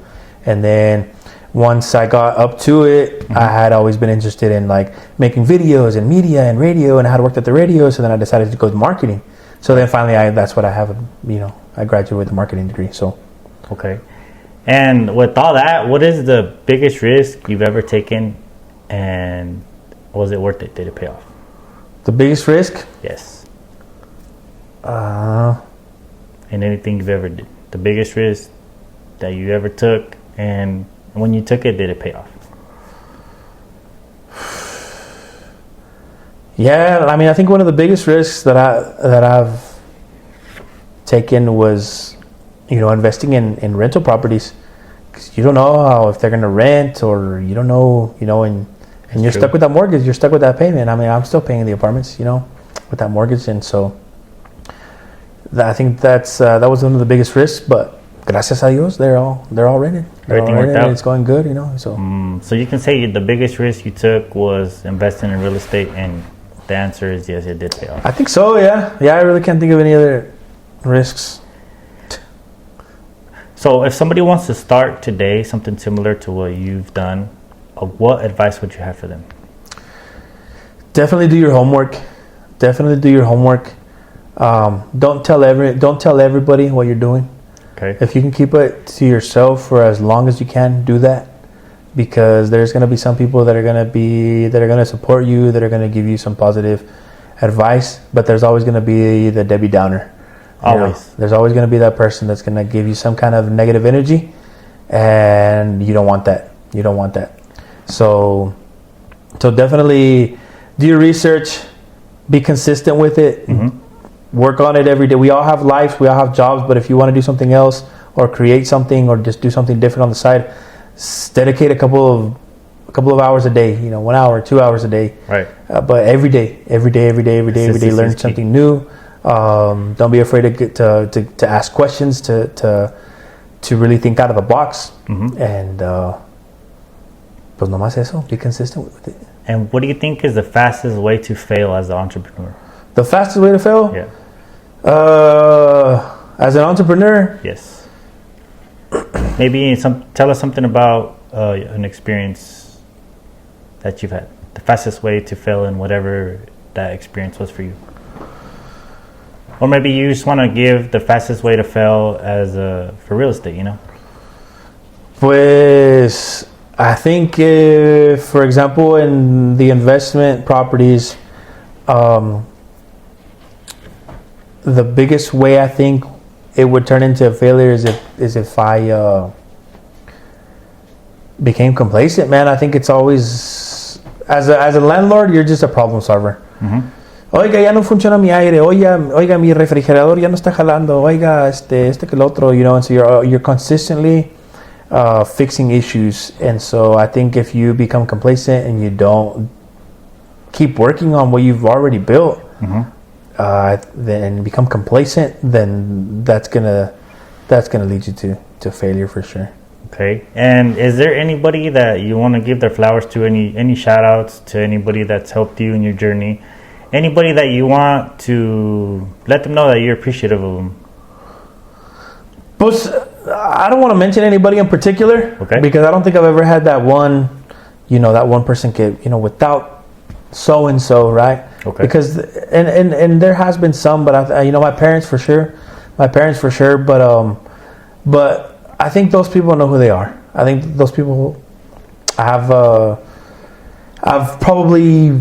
And then once I got up to it, I had always been interested in like making videos and media and radio, and I had worked at the radio. So then I decided to go to marketing. So then finally, that's what I have. You know, I graduated with a marketing degree. So, okay. And with all that, what is the biggest risk you've ever taken, and was it worth it? Did it pay off? The biggest risk? Yes. And anything you've ever did, the biggest risk that you ever took, and when you took it, did it pay off? Yeah, I mean, I think one of the biggest risks that I've taken was, you know, investing in rental properties, because you don't know if they're going to rent, or you don't know, you know, and you're stuck with that mortgage. You're stuck with that payment. I mean, I'm still paying the apartments, you know, with that mortgage, and so I think that was one of the biggest risks. But gracias a Dios, they're all rented. Everything worked out. It's going good, you know. So so you can say the biggest risk you took was investing in real estate, and the answer is yes, it did pay off. I think so. Yeah. I really can't think of any other risks. So if somebody wants to start today something similar to what you've done, what advice would you have for them? Definitely do your homework. Don't tell everybody what you're doing. Okay. If you can keep it to yourself for as long as you can, do that, because there's going to be some people that are going to support you, that are going to give you some positive advice, but there's always going to be the Debbie Downer. Always. There's always going to be that person that's going to give you some kind of negative energy, and you don't want that. So definitely do your research, be consistent with it, work on it every day. We all have lives, we all have jobs, but if you want to do something else or create something or just do something different on the side, dedicate a couple of hours a day, you know, 1 hour, 2 hours a day. Right. But every day, learn something new. Don't be afraid to ask questions, to really think out of the box, and pues nomás eso, be consistent with it. And what do you think is the fastest way to fail as an entrepreneur? The fastest way to fail? Yeah. As an entrepreneur? Yes. Maybe tell us something about an experience that you've had. The fastest way to fail in whatever that experience was for you. Or maybe you just want to give the fastest way to fail for real estate, you know? Pues I think, for example, in the investment properties, the biggest way I think it would turn into a failure is if I became complacent, man. I think it's always, as a landlord, you're just a problem solver. Oiga, ya no funciona mi aire. Oiga, mi refrigerador ya no está jalando. Oiga, este que el otro, you know. And so you're consistently fixing issues. And so I think if you become complacent and you don't keep working on what you've already built, then become complacent, then that's gonna lead you to failure for sure. Okay. And is there anybody that you want to give their flowers to? Any shout outs to anybody that's helped you in your journey? Anybody that you want to let them know that you're appreciative of them? Pues, I don't want to mention anybody in particular, okay, because I don't think I've ever had that one person without so and so, right? Okay. Because and there has been some, but my parents for sure, but I think those people know who they are. I think those people I've probably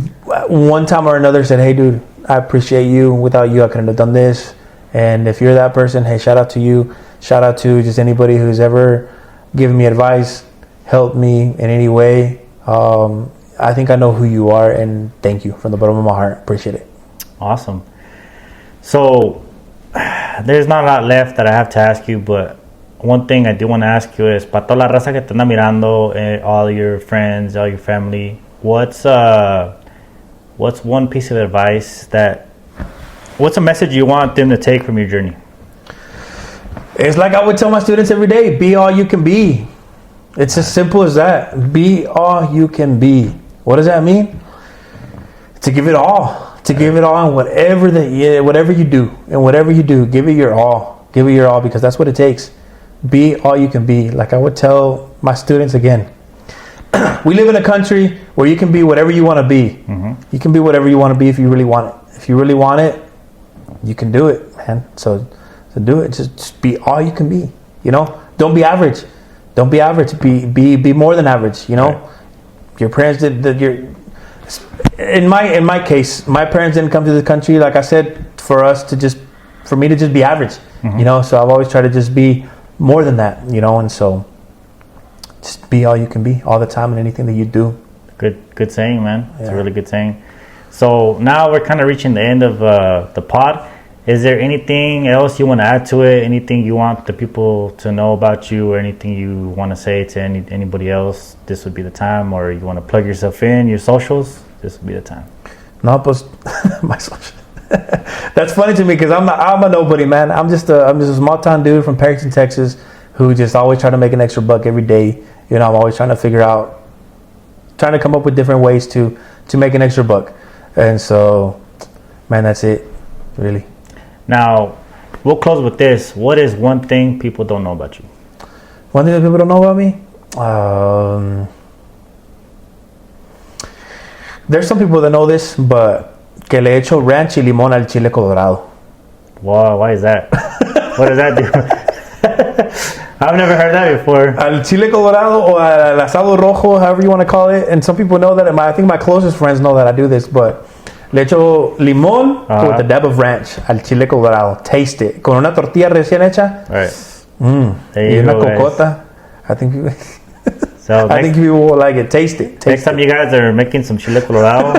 one time or another said, hey dude, I appreciate you. Without you, I couldn't have done this. And if you're that person, hey, shout out to you. shout out to just anybody who's ever given me advice, helped me in any way. I think I know who you are, and thank you from the bottom of my heart. Appreciate it. Awesome. So there's not a lot left that I have to ask you, but one thing I do want to ask you is, para toda la raza que te anda mirando, all your friends, all your family, what's one piece of advice what's a message you want them to take from your journey? It's like I would tell my students every day, be all you can be. It's as simple as that. Be all you can be. What does that mean? To give it all. To give it all in whatever you do. And whatever you do, give it your all. Give it your all, because that's what it takes. Be all you can be. Like I would tell my students again. We live in a country where you can be whatever you want to be. Mm-hmm. You can be whatever you want to be if you really want it. If you really want it, you can do it, man. So do it. Just be all you can be. You know, don't be average. Don't be average. Be more than average. You know, right. Your parents did. In my case, my parents didn't come to the country, like I said, for me to just be average. Mm-hmm. You know, so I've always tried to just be more than that. You know, and so just be all you can be all the time in anything that you do. Good saying, man. It's a really good saying. So now we're kind of reaching the end of the pod. Is there anything else you want to add to it? Anything you want the people to know about you, or anything you want to say to anybody else? This would be the time. Or you want to plug yourself in, your socials? This would be the time. No, pues my social. That's funny to me because I'm a nobody, man. I'm just a small town dude from Perryton, Texas, who just always try to make an extra buck every day. You know, I'm always trying to come up with different ways to make an extra buck. And so, man, that's it, really. Now, we'll close with this. What is one thing people don't know about you? One thing that people don't know about me? There's some people that know this, but que le echo ranch y limón al chile colorado. Wow, why is that? What does that do? I've never heard that before. Al chile colorado or al asado rojo, however you want to call it. And some people know that. I think my closest friends know that I do this, but le echo limón with a dab of ranch al chile colorado. Taste it. Con una tortilla recién hecha. All right. Y una cocota. I think people will like it. Taste it. Next time you guys are making some chile colorado,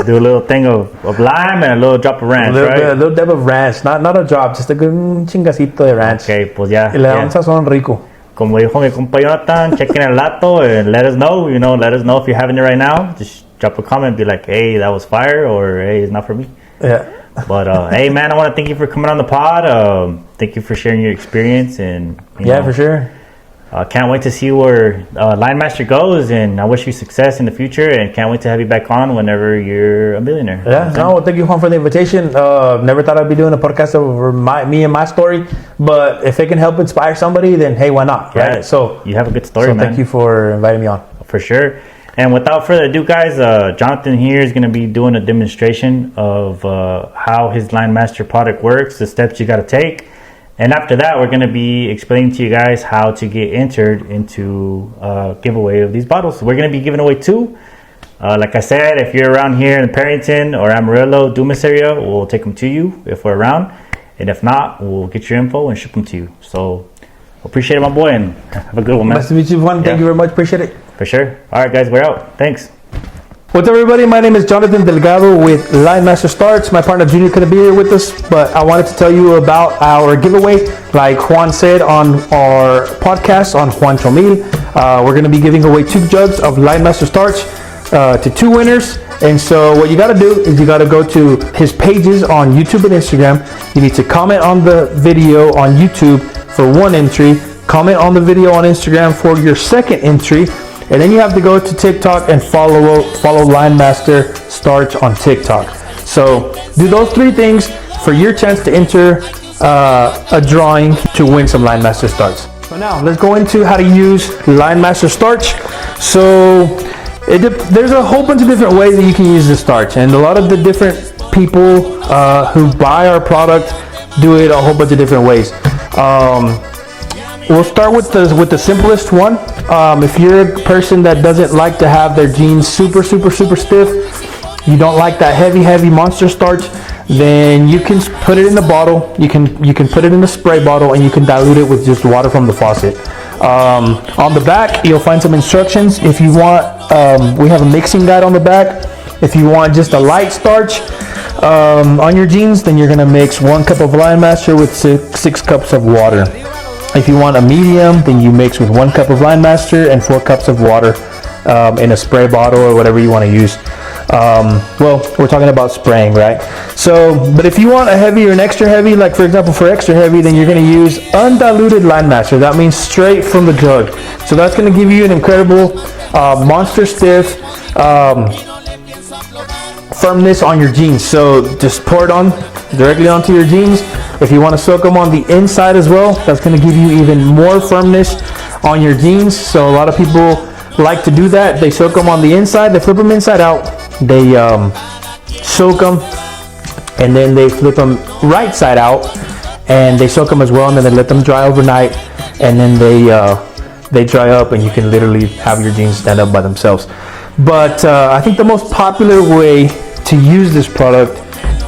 do a little thing of lime and a little drop of ranch, a little dab of ranch. Not a drop, just a good chingacito de ranch. Okay, pues ya. Y le da un sazón rico. Como dijo mi compa Jonathan, check in el lato and let us know. You know, let us know if you're having it right now. Just drop a comment, be like, hey, that was fire, or hey, it's not for me. Yeah. But hey, man, I want to thank you for coming on the pod. Thank you for sharing your experience, and you know, for sure. Can't wait to see where LineMaster goes, and I wish you success in the future, and can't wait to have you back on whenever you're a millionaire. Yeah, no, thank you, Juan, for the invitation. Never thought I'd be doing a podcast over me and my story, but if it can help inspire somebody, then hey, why not, right? Yeah, so you have a good story, man. Thank you for inviting me on. For sure. And without further ado, guys, Jonathan here is going to be doing a demonstration of how his LineMaster product works, the steps you got to take. And after that, we're going to be explaining to you guys how to get entered into a giveaway of these bottles. We're going to be giving away 2. Like I said, if you're around here in Perryton or Amarillo, Dumas area, we'll take them to you if we're around. And if not, we'll get your info and ship them to you. So appreciate it, my boy, and have a good one, man. Nice to meet you, Juan. Thank you very much. Appreciate it. For sure. All right, guys, we're out. Thanks. What's up, everybody? My name is Jonathan Delgado with LineMaster Starch. My partner Junior couldn't be here with us, but I wanted to tell you about our giveaway. Like Juan said on our podcast on Juan Chomil, we're going to be giving away 2 jugs of LineMaster Starch to 2 winners. And so what you got to do is you got to go to his pages on YouTube and Instagram. You need to comment on the video on YouTube for 1 entry. Comment on the video on Instagram for your 2nd entry. And then you have to go to TikTok and follow LineMaster Starch on TikTok. So do those 3 things for your chance to enter a drawing to win some LineMaster Starch. So now let's go into how to use LineMaster Starch. So there's a whole bunch of different ways that you can use the starch, and a lot of the different people who buy our product do it a whole bunch of different ways. We'll start with the simplest one. If you're a person that doesn't like to have their jeans super stiff, you don't like that heavy monster starch, then you can put it in the bottle. You can put it in a spray bottle, and you can dilute it with just water from the faucet. On the back, you'll find some instructions. If you want, we have a mixing guide on the back. If you want just a light starch on your jeans, then you're gonna mix 1 cup of LineMaster with 6 cups of water. If you want a medium, then you mix with 1 cup of LineMaster and 4 cups of water in a spray bottle or whatever you want to use. Well, we're talking about spraying, right? So, but if you want a heavy or an extra heavy, like for example for extra heavy, then you're going to use undiluted LineMaster. That means straight from the jug. So that's going to give you an incredible monster stiff firmness on your jeans. So just pour it on directly onto your jeans. If you want to soak them on the inside as well, that's going to give you even more firmness on your jeans. So a lot of people like to do that. They soak them on the inside, they flip them inside out, they soak them, and then they flip them right side out, and they soak them as well, and then they let them dry overnight, and then they dry up, and you can literally have your jeans stand up by themselves. But I think the most popular way to use this product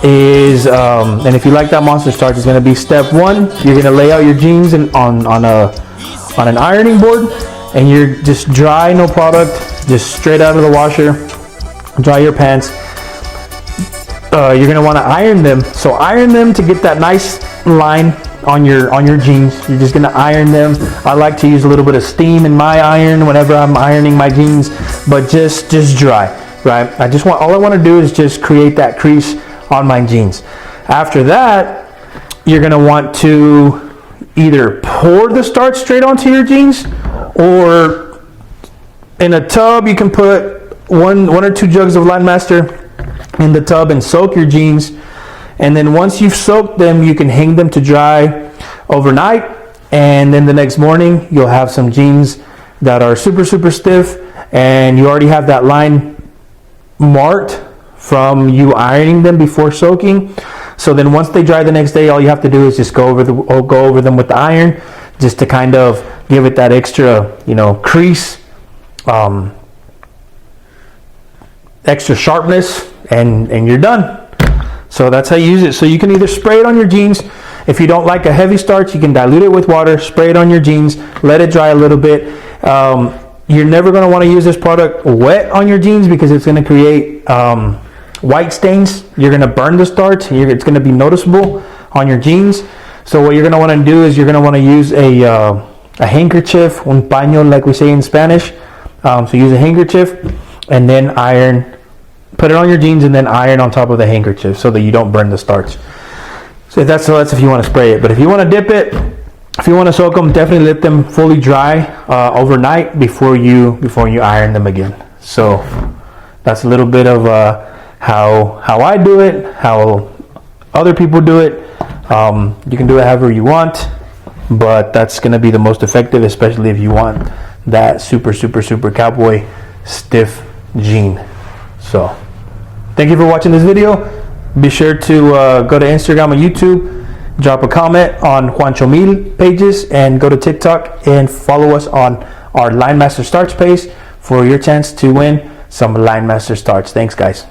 is, and if you like that monster starch, it's going to be step 1. You're going to lay out your jeans on an ironing board, and you're just dry, no product, just straight out of the washer. Dry your pants. You're gonna want to iron them. So iron them to get that nice line on your jeans. You're just gonna iron them. I like to use a little bit of steam in my iron whenever I'm ironing my jeans, but just dry, right? All I want to do is just create that crease on my jeans. After that, you're gonna want to either pour the starch straight onto your jeans, or in a tub you can put one or 2 jugs of LineMaster in the tub and soak your jeans, and then once you've soaked them, you can hang them to dry overnight, and then the next morning you'll have some jeans that are super stiff, and you already have that line marked from you ironing them before soaking. So then once they dry the next day, all you have to do is just go over them with the iron, just to kind of give it that extra, crease, extra sharpness, and you're done. So that's how you use it. So you can either spray it on your jeans. If you don't like a heavy starch, you can dilute it with water, spray it on your jeans, let it dry a little bit. You're never going to want to use this product wet on your jeans, because it's going to create white stains. You're going to burn the starch. It's going to be noticeable on your jeans. So what you're going to want to do is you're going to want to use a handkerchief, un paño, like we say in Spanish. So use a handkerchief, and then put it on your jeans, and then iron on top of the handkerchief so that you don't burn the starch. So that's if you want to spray it. But if you want to dip it, if you want to soak them, definitely let them fully dry overnight before you iron them again. So that's a little bit of how I do it, how other people do it. You can do it however you want, but that's going to be the most effective, especially if you want that super cowboy stiff jean. So thank you for watching this video. Be sure to go to Instagram and YouTube, drop a comment on Juancho Mil pages, and go to TikTok and follow us on our LineMaster Starch page for your chance to win some LineMaster Starch. Thanks, guys.